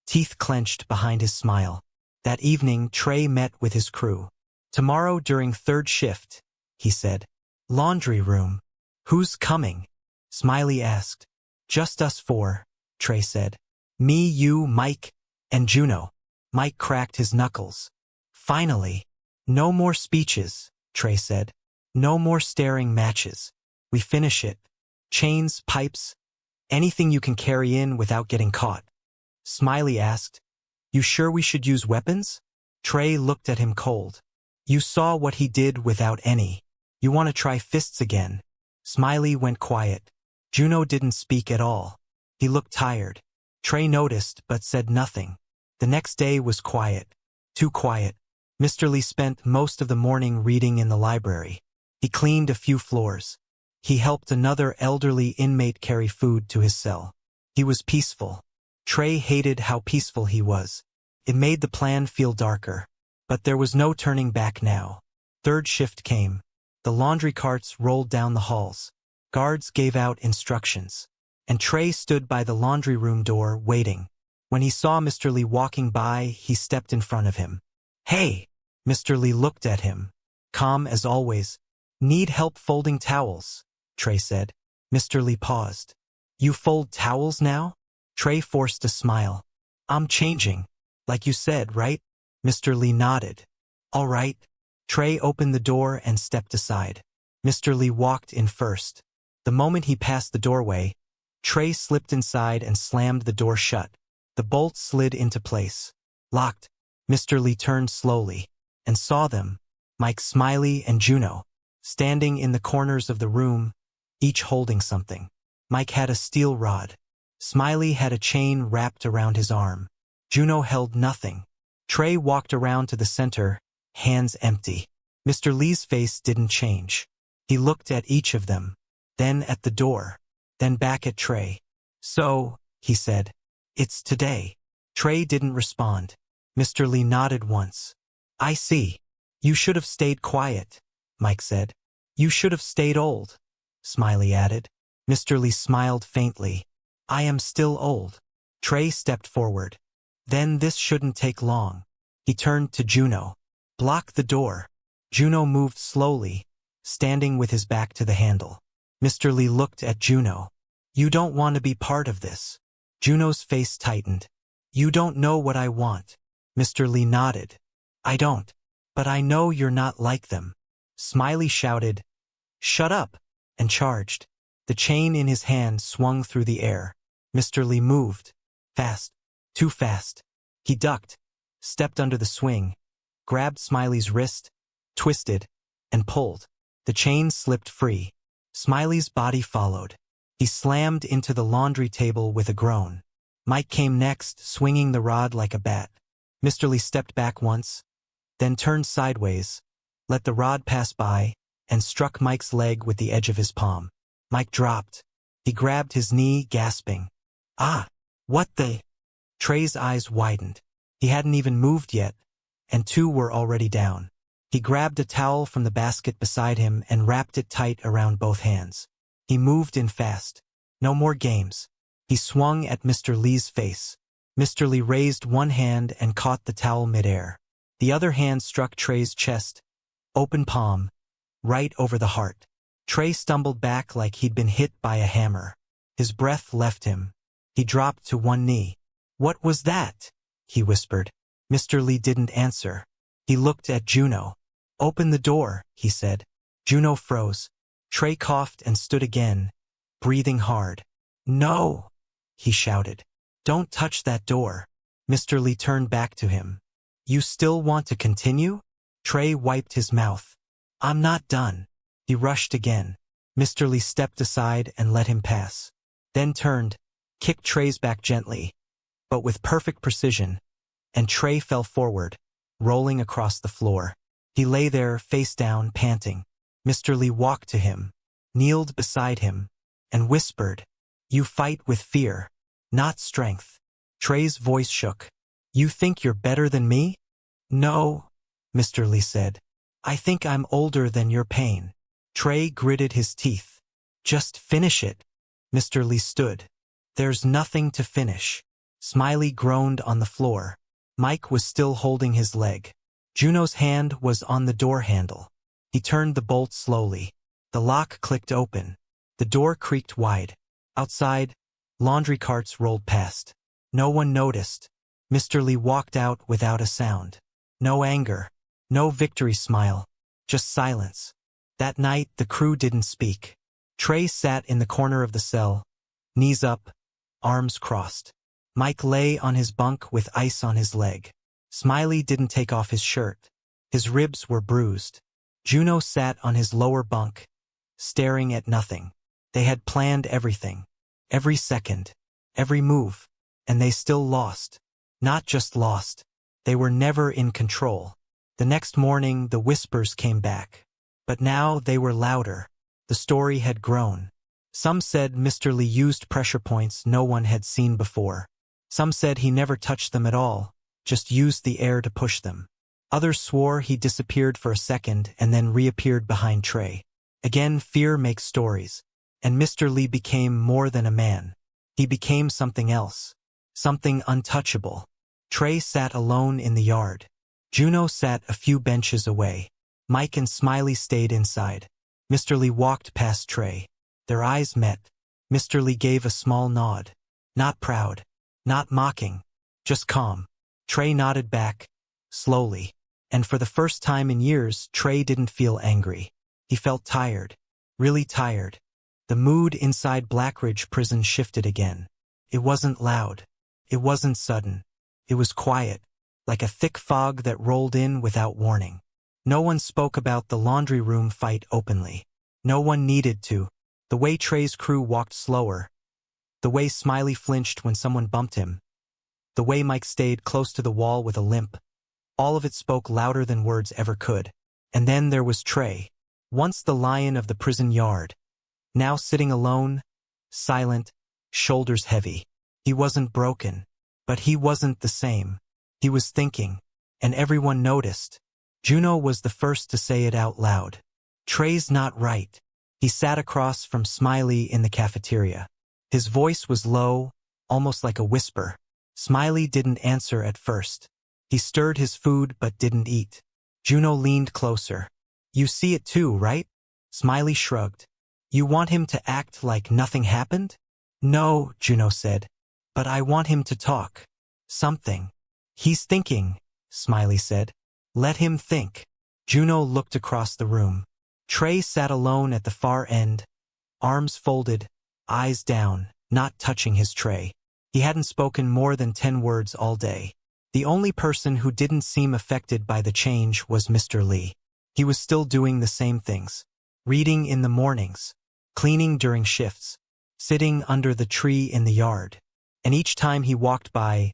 teeth clenched behind his smile. That evening, Trey met with his crew. "Tomorrow during third shift," he said. "Laundry room. Who's coming?" Smiley asked. "Just us four," Trey said. "Me, you, Mike, and Juno." Mike cracked his knuckles. "Finally. No more speeches," Trey said. "No more staring matches. We finish it. Chains, pipes, anything you can carry in without getting caught." Smiley asked, "You sure we should use weapons?" Trey looked at him cold. "You saw what he did without any. You want to try fists again?" Smiley went quiet. Juno didn't speak at all. He looked tired. Trey noticed but said nothing. The next day was quiet. Too quiet. Mr. Lee spent most of the morning reading in the library. He cleaned a few floors. He helped another elderly inmate carry food to his cell. He was peaceful. Trey hated how peaceful he was. It made the plan feel darker. But there was no turning back now. Third shift came. The laundry carts rolled down the halls. Guards gave out instructions. And Trey stood by the laundry room door, waiting. When he saw Mr. Lee walking by, he stepped in front of him. "Hey!" Mr. Lee looked at him, calm as always. Need help folding towels, Trey said. Mr. Lee paused. You fold towels now? Trey forced a smile. I'm changing, like you said, right? Mr. Lee nodded. All right. Trey opened the door and stepped aside. Mr. Lee walked in first. The moment he passed the doorway, Trey slipped inside and slammed the door shut. The bolt slid into place. Locked. Mr. Lee turned slowly and saw them, Mike, Smiley, and Juno, standing in the corners of the room, each holding something. Mike had a steel rod. Smiley had a chain wrapped around his arm. Juno held nothing. Trey walked around to the center, hands empty. Mr. Lee's face didn't change. He looked at each of them, then at the door, then back at Trey. So, he said, it's today. Trey didn't respond. Mr. Lee nodded once. I see. You should have stayed quiet, Mike said. You should have stayed old, Smiley added. Mr. Lee smiled faintly. I am still old. Trey stepped forward. Then this shouldn't take long. He turned to Juno. Block the door. Juno moved slowly, standing with his back to the handle. Mr. Lee looked at Juno. You don't want to be part of this. Juno's face tightened. You don't know what I want. Mr. Lee nodded. I don't. But I know you're not like them. Smiley shouted, Shut up, and charged. The chain in his hand swung through the air. Mr. Lee moved. Fast. Too fast. He ducked, stepped under the swing, grabbed Smiley's wrist, twisted, and pulled. The chain slipped free. Smiley's body followed. He slammed into the laundry table with a groan. Mike came next, swinging the rod like a bat. Mr. Lee stepped back once, then turned sideways, let the rod pass by, and struck Mike's leg with the edge of his palm. Mike dropped. He grabbed his knee, gasping. Ah! What the? Trey's eyes widened. He hadn't even moved yet, and two were already down. He grabbed a towel from the basket beside him and wrapped it tight around both hands. He moved in fast. No more games. He swung at Mr. Lee's face. Mr. Lee raised one hand and caught the towel midair. The other hand struck Trey's chest, open palm, right over the heart. Trey stumbled back like he'd been hit by a hammer. His breath left him. He dropped to one knee. What was that? He whispered. Mr. Lee didn't answer. He looked at Juno. Open the door, he said. Juno froze. Trey coughed and stood again, breathing hard. No, he shouted. Don't touch that door. Mr. Lee turned back to him. You still want to continue? Trey wiped his mouth. I'm not done. He rushed again. Mr. Lee stepped aside and let him pass. Then turned, kicked Trey's back gently, but with perfect precision, and Trey fell forward, rolling across the floor. He lay there, face down, panting. Mr. Lee walked to him, kneeled beside him, and whispered, You fight with fear, not strength. Trey's voice shook. You think you're better than me? No, Mr. Lee said. I think I'm older than your pain. Trey gritted his teeth. Just finish it. Mr. Lee stood. There's nothing to finish. Smiley groaned on the floor. Mike was still holding his leg. Juno's hand was on the door handle. He turned the bolt slowly. The lock clicked open. The door creaked wide. Outside, laundry carts rolled past. No one noticed. Mr. Lee walked out without a sound. No anger. No victory smile. Just silence. That night, the crew didn't speak. Trey sat in the corner of the cell, knees up, arms crossed. Mike lay on his bunk with ice on his leg. Smiley didn't take off his shirt. His ribs were bruised. Juno sat on his lower bunk, staring at nothing. They had planned everything. Every second. Every move. And they still lost. Not just lost. They were never in control. The next morning, the whispers came back. But now they were louder. The story had grown. Some said Mr. Lee used pressure points no one had seen before. Some said he never touched them at all, just used the air to push them. Others swore he disappeared for a second and then reappeared behind Trey. Again, fear makes stories. And Mr. Lee became more than a man. He became something else. Something untouchable. Trey sat alone in the yard. Juno sat a few benches away. Mike and Smiley stayed inside. Mr. Lee walked past Trey. Their eyes met. Mr. Lee gave a small nod. Not proud. Not mocking. Just calm. Trey nodded back, slowly. And for the first time in years, Trey didn't feel angry. He felt tired. Really tired. The mood inside Blackridge Prison shifted again. It wasn't loud. It wasn't sudden. It was quiet, like a thick fog that rolled in without warning. No one spoke about the laundry room fight openly. No one needed to. The way Trey's crew walked slower. The way Smiley flinched when someone bumped him. The way Mike stayed close to the wall with a limp. All of it spoke louder than words ever could. And then there was Trey, once the lion of the prison yard. Now sitting alone, silent, shoulders heavy. He wasn't broken, but he wasn't the same. He was thinking, and everyone noticed. Juno was the first to say it out loud. Trey's not right. He sat across from Smiley in the cafeteria. His voice was low, almost like a whisper. Smiley didn't answer at first. He stirred his food but didn't eat. Juno leaned closer. You see it too, right? Smiley shrugged. You want him to act like nothing happened? No, Juno said. But I want him to talk. Something. He's thinking, Smiley said. Let him think. Juno looked across the room. Trey sat alone at the far end, arms folded, eyes down, not touching his tray. He hadn't spoken more than 10 words all day. The only person who didn't seem affected by the change was Mr. Lee. He was still doing the same things. Reading in the mornings, cleaning during shifts, sitting under the tree in the yard. And each time he walked by,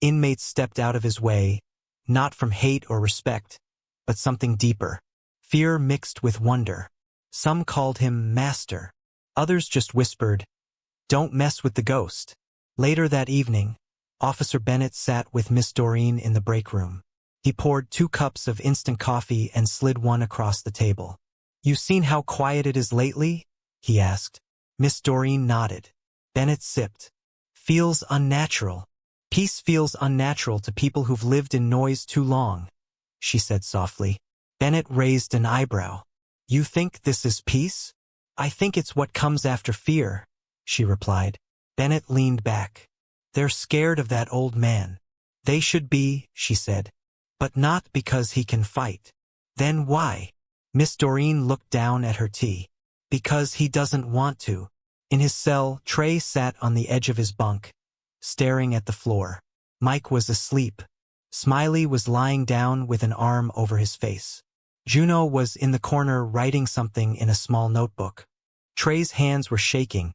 inmates stepped out of his way, not from hate or respect, but something deeper. Fear mixed with wonder. Some called him Master. Others just whispered, "Don't mess with the ghost." Later that evening, Officer Bennett sat with Miss Doreen in the break room. He poured 2 cups of instant coffee and slid one across the table. "You seen how quiet it is lately?" he asked. Miss Doreen nodded. Bennett sipped. "Feels unnatural. Peace feels unnatural to people who've lived in noise too long," she said softly. Bennett raised an eyebrow. "You think this is peace?" "I think it's what comes after fear," she replied. Bennett leaned back. "They're scared of that old man." "They should be," she said. "But not because he can fight." "Then why?" Miss Doreen looked down at her tea. "Because he doesn't want to." In his cell, Trey sat on the edge of his bunk, staring at the floor. Mike was asleep. Smiley was lying down with an arm over his face. Juno was in the corner writing something in a small notebook. Trey's hands were shaking,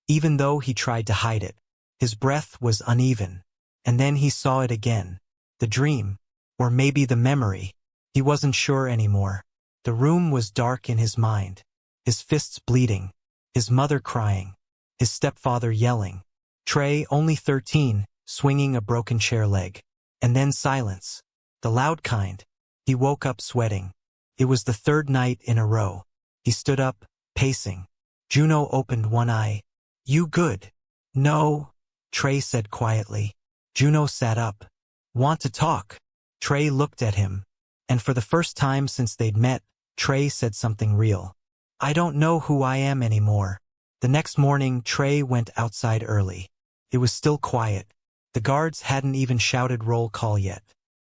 even though he tried to hide it. His breath was uneven. And then he saw it again. The dream, or maybe the memory. He wasn't sure anymore. The room was dark in his mind. His fists bleeding. His mother crying. His stepfather yelling. Trey, only 13, swinging a broken chair leg. And then silence. The loud kind. He woke up sweating. It was the 3rd night in a row. He stood up, pacing. Juno opened one eye. "You good?" "No," Trey said quietly. Juno sat up. "Want to talk?" Trey looked at him. And for the first time since they'd met, Trey said something real. "I don't know who I am anymore." The next morning, Trey went outside early. It was still quiet. The guards hadn't even shouted roll call yet.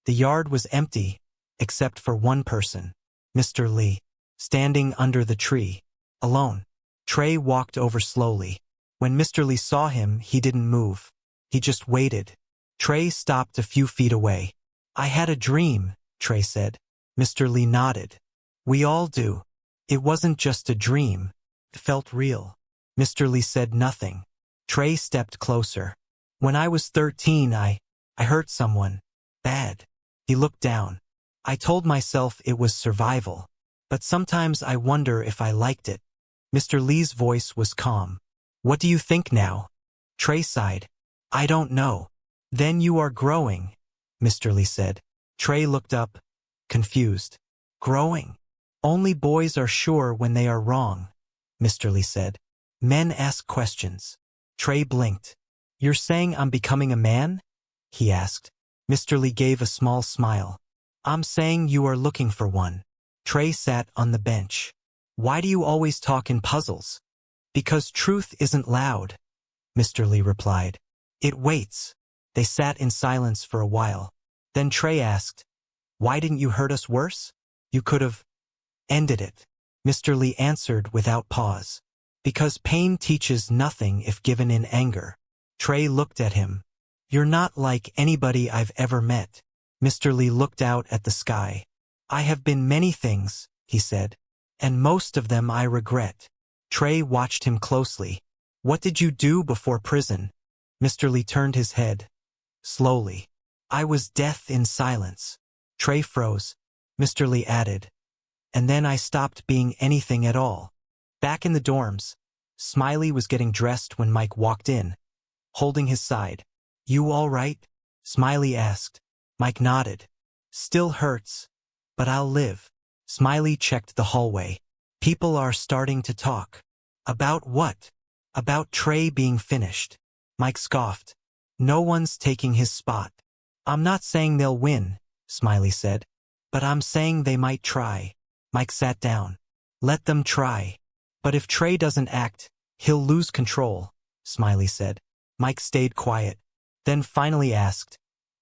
The yard was empty, except for one person, Mr. Lee, standing under the tree, alone. Trey walked over slowly. When Mr. Lee saw him, he didn't move. He just waited. Trey stopped a few feet away. "I had a dream," Trey said. Mr. Lee nodded. "We all do. It wasn't just a dream. It felt real." Mr. Lee said nothing. Trey stepped closer. "When I was 13, I hurt someone. Bad." He looked down. "I told myself it was survival. But sometimes I wonder if I liked it." Mr. Lee's voice was calm. "What do you think now?" Trey sighed. "I don't know." "Then you are growing," Mr. Lee said. Trey looked up, confused. "Growing? Only boys are sure when they are wrong," Mr. Lee said. "Men ask questions." Trey blinked. "You're saying I'm becoming a man?" he asked. Mr. Lee gave a small smile. I'm saying you are looking for one. Trey sat on the bench. Why do you always talk in puzzles? Because truth isn't loud, Mr. Lee replied. It waits. They sat in silence for a while. Then Trey asked, why didn't you hurt us worse? You could have ended it. Mr. Lee answered without pause. Because pain teaches nothing if given in anger. Trey looked at him. You're not like anybody I've ever met. Mr. Lee looked out at the sky. I have been many things, he said. And most of them I regret. Trey watched him closely. What did you do before prison? Mr. Lee turned his head. Slowly. I was death in silence. Trey froze. Mr. Lee added. And then I stopped being anything at all. Back in the dorms, Smiley was getting dressed when Mike walked in, holding his side. You all right? Smiley asked. Mike nodded. Still hurts, but I'll live. Smiley checked the hallway. People are starting to talk. About what? About Trey being finished. Mike scoffed. No one's taking his spot. I'm not saying they'll win, Smiley said. But I'm saying they might try. Mike sat down. Let them try. But if Trey doesn't act, he'll lose control, Smiley said. Mike stayed quiet. Then finally asked,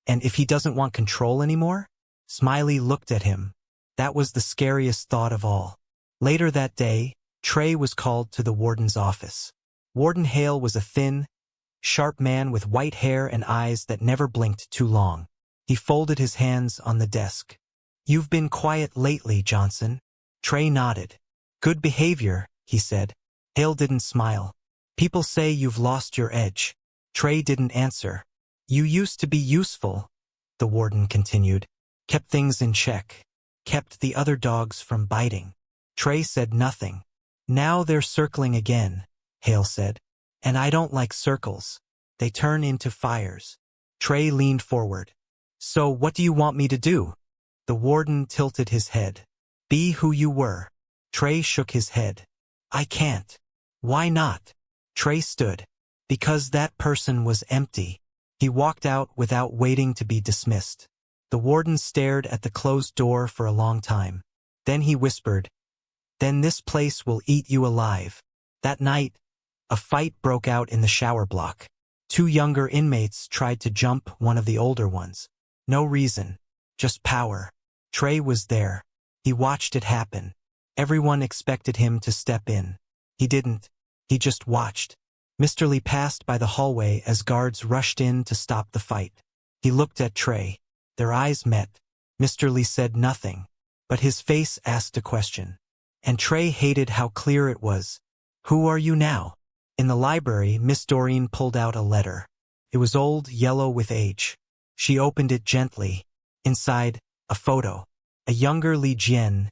and if he doesn't want control anymore? Smiley looked at him. That was the scariest thought of all. Later that day, Trey was called to the warden's office. Warden Hale was a thin, sharp man with white hair and eyes that never blinked too long. He folded his hands on the desk. You've been quiet lately, Johnson. Trey nodded. Good behavior, he said. Hale didn't smile. People say you've lost your edge. Trey didn't answer. You used to be useful, the warden continued. Kept things in check. Kept the other dogs from biting. Trey said nothing. Now they're circling again, Hale said. And I don't like circles. They turn into fires. Trey leaned forward. So what do you want me to do? The warden tilted his head. Be who you were. Trey shook his head. I can't. Why not? Trey stood. Because that person was empty. He walked out without waiting to be dismissed. The warden stared at the closed door for a long time. Then he whispered, Then this place will eat you alive. That night, a fight broke out in the shower block. 2 younger inmates tried to jump one of the older ones. No reason. Just power. Trey was there. He watched it happen. Everyone expected him to step in. He didn't. He just watched. Mr. Lee passed by the hallway as guards rushed in to stop the fight. He looked at Trey. Their eyes met. Mr. Lee said nothing, but his face asked a question. And Trey hated how clear it was. Who are you now? In the library, Miss Doreen pulled out a letter. It was old, yellow with age. She opened it gently. Inside, a photo. A younger Li Jian,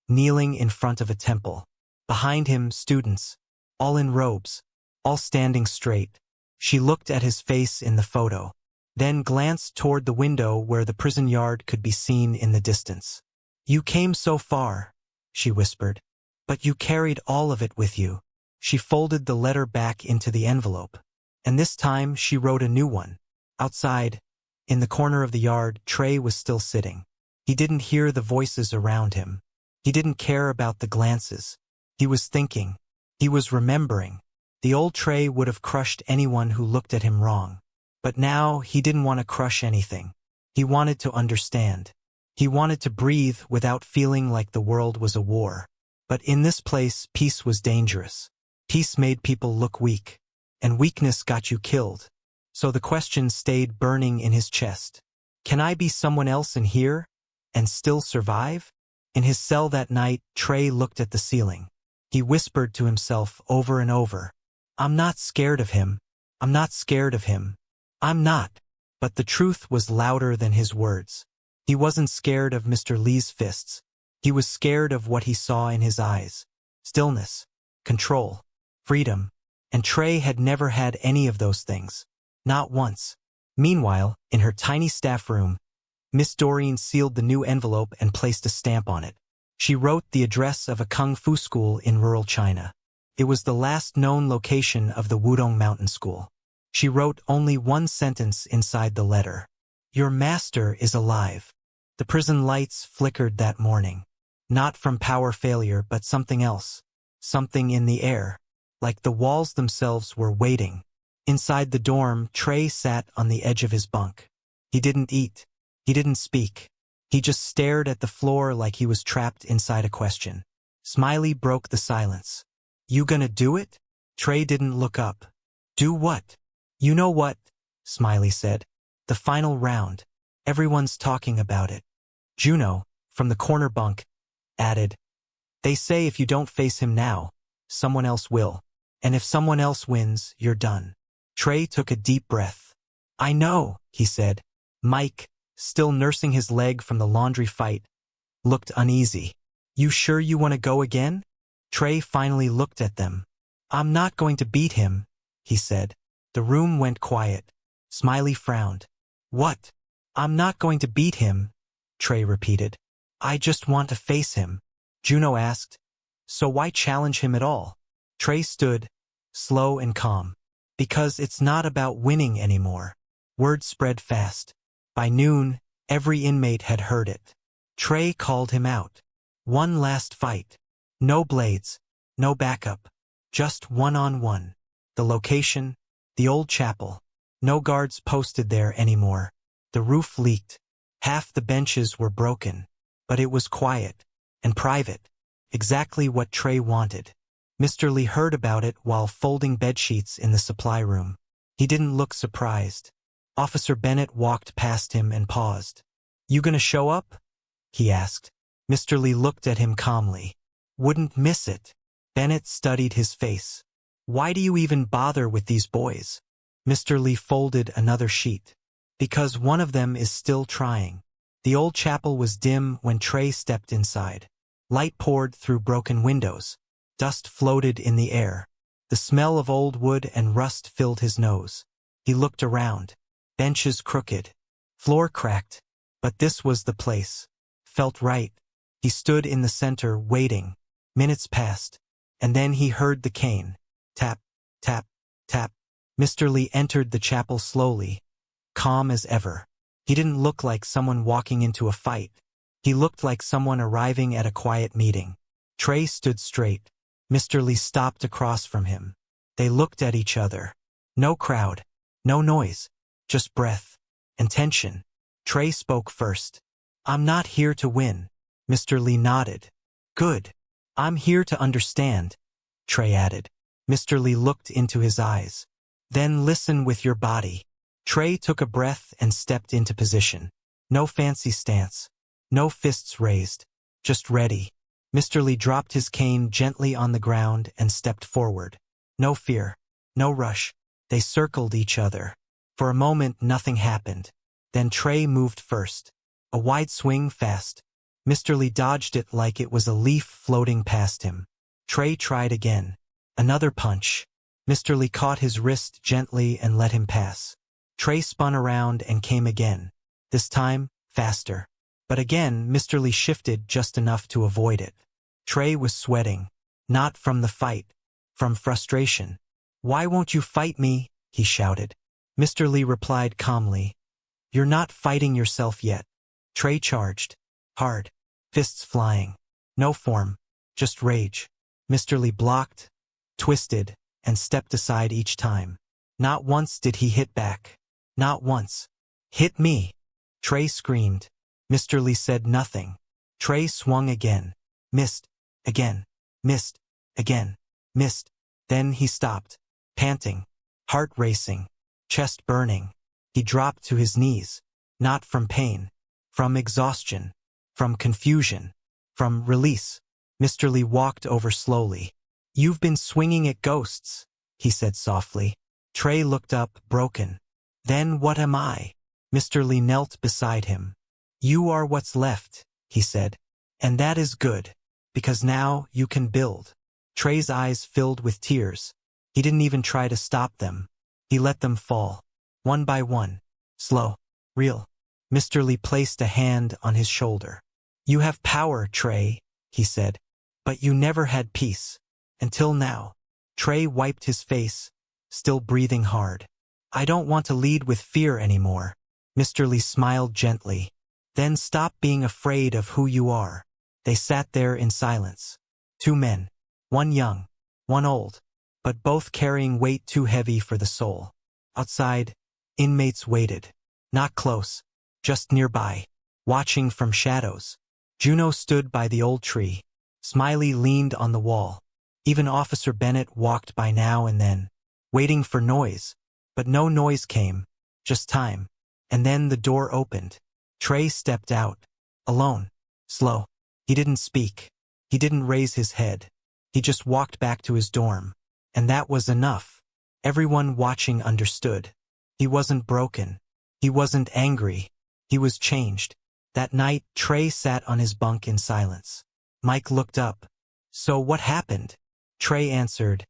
kneeling in front of a temple. Behind him, students, all in robes, all standing straight. She looked at his face in the photo, then glanced toward the window where the prison yard could be seen in the distance. You came so far, she whispered, but you carried all of it with you. She folded the letter back into the envelope, and this time she wrote a new one. Outside, in the corner of the yard, Trey was still sitting. He didn't hear the voices around him. He didn't care about the glances. He was thinking. He was remembering. The old Trey would have crushed anyone who looked at him wrong. But now he didn't want to crush anything. He wanted to understand. He wanted to breathe without feeling like the world was a war. But in this place, peace was dangerous. Peace made people look weak. And weakness got you killed. So the question stayed burning in his chest. Can I be someone else in here and still survive? In his cell that night, Trey looked at the ceiling. He whispered to himself over and over, I'm not scared of him. I'm not scared of him. I'm not. But the truth was louder than his words. He wasn't scared of Mr. Lee's fists. He was scared of what he saw in his eyes. Stillness, control, freedom. And Trey had never had any of those things. Not once. Meanwhile, in her tiny staff room, Miss Doreen sealed the new envelope and placed a stamp on it. She wrote the address of a kung fu school in rural China. It was the last known location of the Wudong Mountain School. She wrote only one sentence inside the letter. Your master is alive. The prison lights flickered that morning. Not from power failure, but something else. Something in the air. Like the walls themselves were waiting. Inside the dorm, Trey sat on the edge of his bunk. He didn't eat. He didn't speak. He just stared at the floor like he was trapped inside a question. Smiley broke the silence. "You gonna do it?" Trey didn't look up. "Do what?" "You know what," Smiley said. "The final round. Everyone's talking about it." Juno, from the corner bunk, added, "They say if you don't face him now, someone else will. And if someone else wins, you're done." Trey took a deep breath. "I know," he said. Mike, still nursing his leg from the laundry fight, looked uneasy. "You sure you want to go again?" Trey finally looked at them. "I'm not going to beat him," he said. The room went quiet. Smiley frowned. "What?" "I'm not going to beat him," Trey repeated. "I just want to face him." Juno asked, "So why challenge him at all?" Trey stood, slow and calm. "Because it's not about winning anymore." Word spread fast. By noon, every inmate had heard it. Trey called him out. One last fight. No blades, no backup. Just one-on-one. The location, the old chapel. No guards posted there anymore. The roof leaked. Half the benches were broken. But it was quiet and private. Exactly what Trey wanted. Mr. Lee heard about it while folding bedsheets in the supply room. He didn't look surprised. Officer Bennett walked past him and paused. "You gonna show up?" he asked. Mr. Lee looked at him calmly. "Wouldn't miss it." Bennett studied his face. "Why do you even bother with these boys?" Mr. Lee folded another sheet. "Because one of them is still trying." The old chapel was dim when Trey stepped inside. Light poured through broken windows. Dust floated in the air. The smell of old wood and rust filled his nose. He looked around. Benches crooked. Floor cracked. But this was the place. Felt right. He stood in the center, waiting. Minutes passed. And then he heard the cane. Tap, tap, tap. Mr. Lee entered the chapel slowly, calm as ever. He didn't look like someone walking into a fight. He looked like someone arriving at a quiet meeting. Trey stood straight. Mr. Lee stopped across from him. They looked at each other. No crowd. No noise. Just breath. And tension. Trey spoke first. "I'm not here to win." Mr. Lee nodded. "Good. I'm here to understand," Trey added. Mr. Lee looked into his eyes. "Then listen with your body." Trey took a breath and stepped into position. No fancy stance. No fists raised. Just ready. Mr. Lee dropped his cane gently on the ground and stepped forward. No fear. No rush. They circled each other. For a moment, nothing happened. Then Trey moved first. A wide swing fast. Mr. Lee dodged it like it was a leaf floating past him. Trey tried again. Another punch. Mr. Lee caught his wrist gently and let him pass. Trey spun around and came again. This time, faster. But again, Mr. Lee shifted just enough to avoid it. Trey was sweating. Not from the fight. From frustration. "Why won't you fight me?" he shouted. Mr. Lee replied calmly. "You're not fighting yourself yet." Trey charged. Hard. Fists flying. No form. Just rage. Mr. Lee blocked, twisted, and stepped aside each time. Not once did he hit back. Not once. "Hit me!" Trey screamed. Mr. Lee said nothing. Trey swung again. Missed. Again. Missed. Again. Missed. Then he stopped. Panting. Heart racing. Chest burning. He dropped to his knees. Not from pain. From exhaustion. From confusion. From release. Mr. Lee walked over slowly. "You've been swinging at ghosts," he said softly. Trey looked up, broken. "Then what am I?" Mr. Lee knelt beside him. "You are what's left," he said. "And that is good, because now you can build." Trey's eyes filled with tears. He didn't even try to stop them. He let them fall. One by one. Slow. Real. Mr. Lee placed a hand on his shoulder. "You have power, Trey," he said. "But you never had peace. Until now." Trey wiped his face, still breathing hard. "I don't want to lead with fear anymore." Mr. Lee smiled gently. Then stop being afraid of who you are. They sat there in silence. Two men. One young, one old, but both carrying weight too heavy for the soul. Outside, inmates waited. Not close, just nearby, watching from shadows. Juno stood by the old tree. Smiley leaned on the wall. Even Officer Bennett walked by now and then, waiting for noise. But no noise came, just time. And then the door opened. Trey stepped out, alone, slow. He didn't speak. He didn't raise his head. He just walked back to his dorm. And that was enough. Everyone watching understood. He wasn't broken. He wasn't angry. He was changed. That night, Trey sat on his bunk in silence. Mike looked up. So what happened? Trey answered,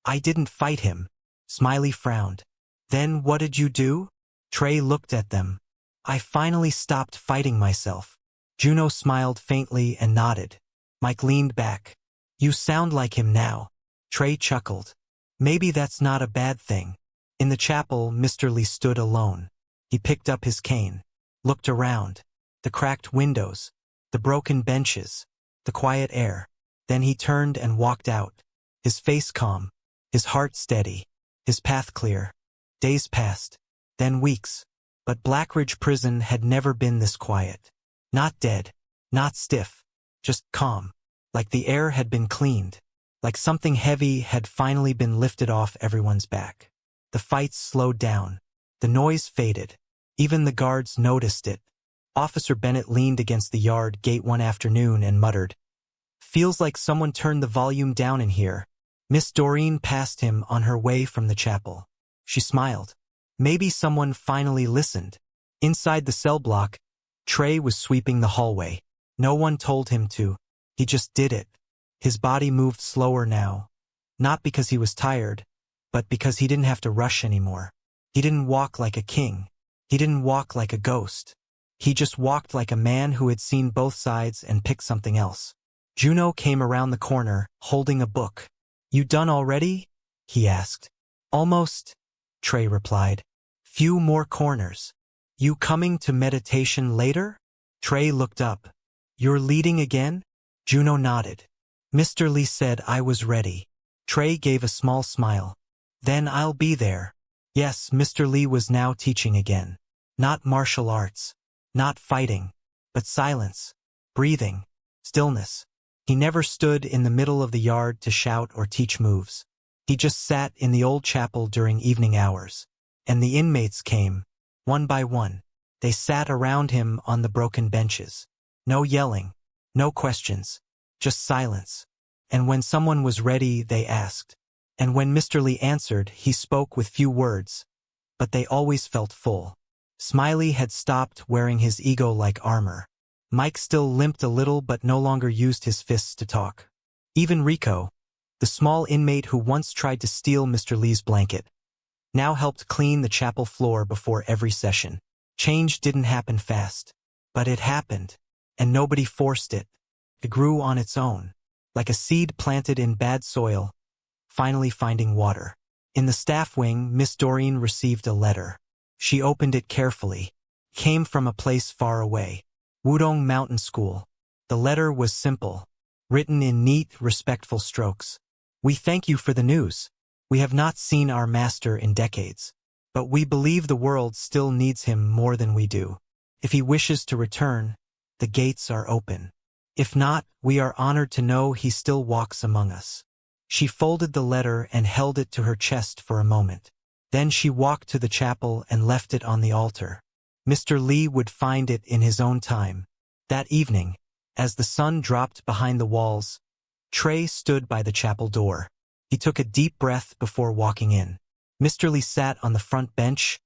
I didn't fight him. Smiley frowned. Then what did you do? Trey looked at them. I finally stopped fighting myself. Juno smiled faintly and nodded. Mike leaned back. You sound like him now. Trey chuckled. Maybe that's not a bad thing. In the chapel, Mr. Lee stood alone. He picked up his cane, looked around. The cracked windows, the broken benches, the quiet air. Then he turned and walked out. His face calm, his heart steady, his path clear. Days passed, then weeks. But Blackridge Prison had never been this quiet. Not dead, not stiff, just calm. Like the air had been cleaned. Like something heavy had finally been lifted off everyone's back. The fights slowed down. The noise faded. Even the guards noticed it. Officer Bennett leaned against the yard gate one afternoon and muttered, Feels like someone turned the volume down in here. Miss Doreen passed him on her way from the chapel. She smiled. Maybe someone finally listened. Inside the cell block, Trey was sweeping the hallway. No one told him to. He just did it. His body moved slower now. Not because he was tired, but because he didn't have to rush anymore. He didn't walk like a king. He didn't walk like a ghost. He just walked like a man who had seen both sides and picked something else. Juno came around the corner, holding a book. You done already? He asked. Almost, Trey replied. Few more corners. You coming to meditation later? Trey looked up. You're leading again? Juno nodded. Mr. Lee said I was ready. Trey gave a small smile. Then I'll be there. Yes, Mr. Lee was now teaching again. Not martial arts. Not fighting. But silence. Breathing. Stillness. He never stood in the middle of the yard to shout or teach moves. He just sat in the old chapel during evening hours. And the inmates came, one by one. They sat around him on the broken benches. No yelling. No questions. Just silence. And when someone was ready, they asked. And when Mr. Lee answered, he spoke with few words. But they always felt full. Smiley had stopped wearing his ego-like armor. Mike still limped a little but no longer used his fists to talk. Even Rico, the small inmate who once tried to steal Mr. Lee's blanket, now helped clean the chapel floor before every session. Change didn't happen fast. But it happened. And nobody forced it. It grew on its own, like a seed planted in bad soil, finally finding water. In the staff wing, Miss Doreen received a letter. She opened it carefully. Came from a place far away. Wudong Mountain School. The letter was simple, written in neat, respectful strokes. We thank you for the news. We have not seen our master in decades, but we believe the world still needs him more than we do. If he wishes to return, the gates are open. If not, we are honored to know he still walks among us. She folded the letter and held it to her chest for a moment. Then she walked to the chapel and left it on the altar. Mr. Lee would find it in his own time. That evening, as the sun dropped behind the walls, Trey stood by the chapel door. He took a deep breath before walking in. Mr. Lee sat on the front bench,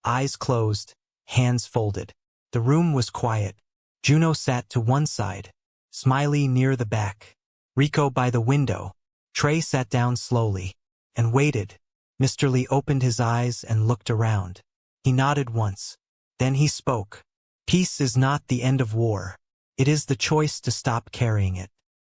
eyes closed, hands folded. The room was quiet. Juno sat to one side, Smiley near the back, Rico by the window. Trey sat down slowly and waited. Mr. Lee opened his eyes and looked around. He nodded once. Then he spoke. Peace is not the end of war. It is the choice to stop carrying it.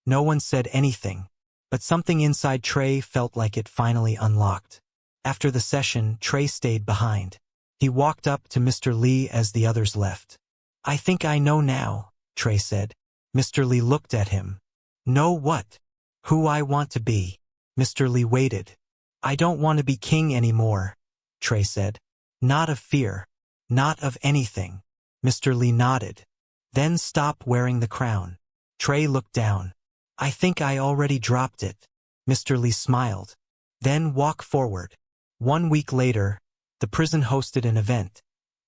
No one said anything, but something inside Trey felt like it finally unlocked. After the session, Trey stayed behind. He walked up to Mr. Lee as the others left. I think I know now, Trey said. Mr. Lee looked at him. Know what? Who I want to be. Mr. Lee waited. I don't want to be king anymore, Trey said. Not of fear. Not of anything. Mr. Lee nodded. Then stop wearing the crown. Trey looked down. I think I already dropped it. Mr. Lee smiled. Then walk forward. 1 week later, the prison hosted an event.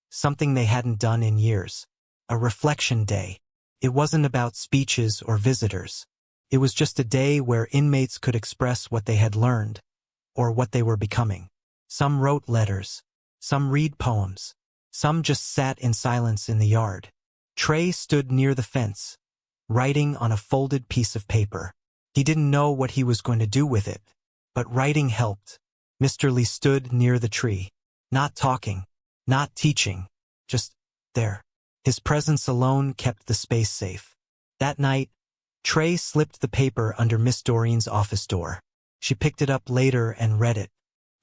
Something they hadn't done in years. A reflection day. It wasn't about speeches or visitors. It was just a day where inmates could express what they had learned, or what they were becoming. Some wrote letters. Some read poems. Some just sat in silence in the yard. Trey stood near the fence, writing on a folded piece of paper. He didn't know what he was going to do with it, but writing helped. Mr. Lee stood near the tree, not talking, not teaching, just there. His presence alone kept the space safe. That night, Trey slipped the paper under Miss Doreen's office door. She picked it up later and read it.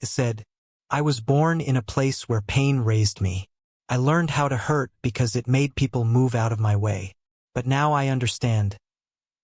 It said, I was born in a place where pain raised me. I learned how to hurt because it made people move out of my way. But now I understand.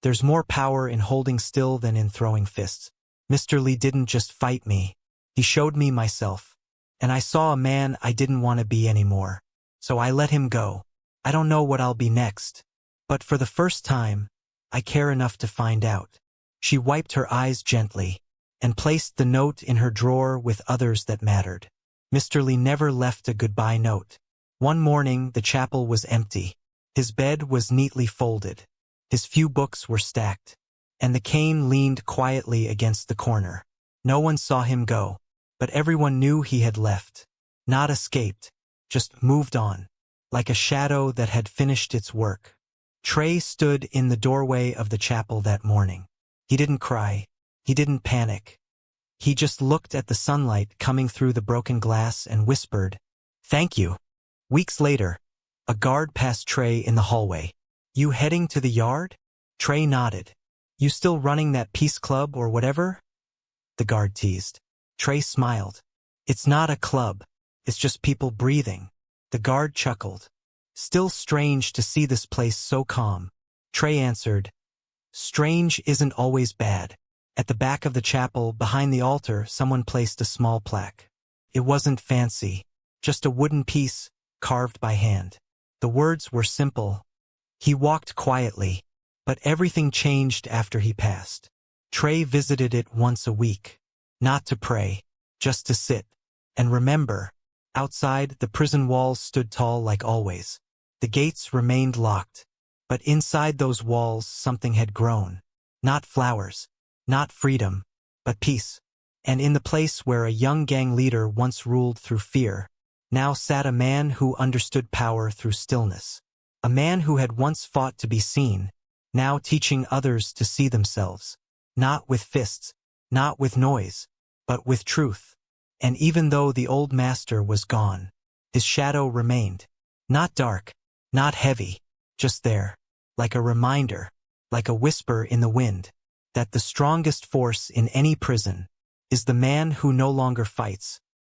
There's more power in holding still than in throwing fists. Mr. Lee didn't just fight me. He showed me myself. And I saw a man I didn't want to be anymore. So I let him go. I don't know what I'll be next. But for the first time, I care enough to find out. She wiped her eyes gently and placed the note in her drawer with others that mattered. Mr. Lee never left a goodbye note. One morning, the chapel was empty. His bed was neatly folded. His few books were stacked. And the cane leaned quietly against the corner. No one saw him go, but everyone knew he had left. Not escaped, just moved on, like a shadow that had finished its work. Trey stood in the doorway of the chapel that morning. He didn't cry. He didn't panic. He just looked at the sunlight coming through the broken glass and whispered, Thank you. Weeks later, a guard passed Trey in the hallway. You heading to the yard? Trey nodded. You still running that peace club or whatever? The guard teased. Trey smiled. It's not a club. It's just people breathing. The guard chuckled. Still strange to see this place so calm. Trey answered, Strange isn't always bad. At the back of the chapel, behind the altar, someone placed a small plaque. It wasn't fancy, just a wooden piece, carved by hand. The words were simple. He walked quietly, but everything changed after he passed. Trey visited it once a week. Not to pray, just to sit. And remember, outside, the prison walls stood tall like always. The gates remained locked. But inside those walls something had grown. Not flowers, not freedom, but peace. And in the place where a young gang leader once ruled through fear, now sat a man who understood power through stillness. A man who had once fought to be seen, now teaching others to see themselves. Not with fists, not with noise, but with truth. And even though the old master was gone, his shadow remained. Not dark, not heavy, just there, like a reminder, like a whisper in the wind, that the strongest force in any prison is the man who no longer fights,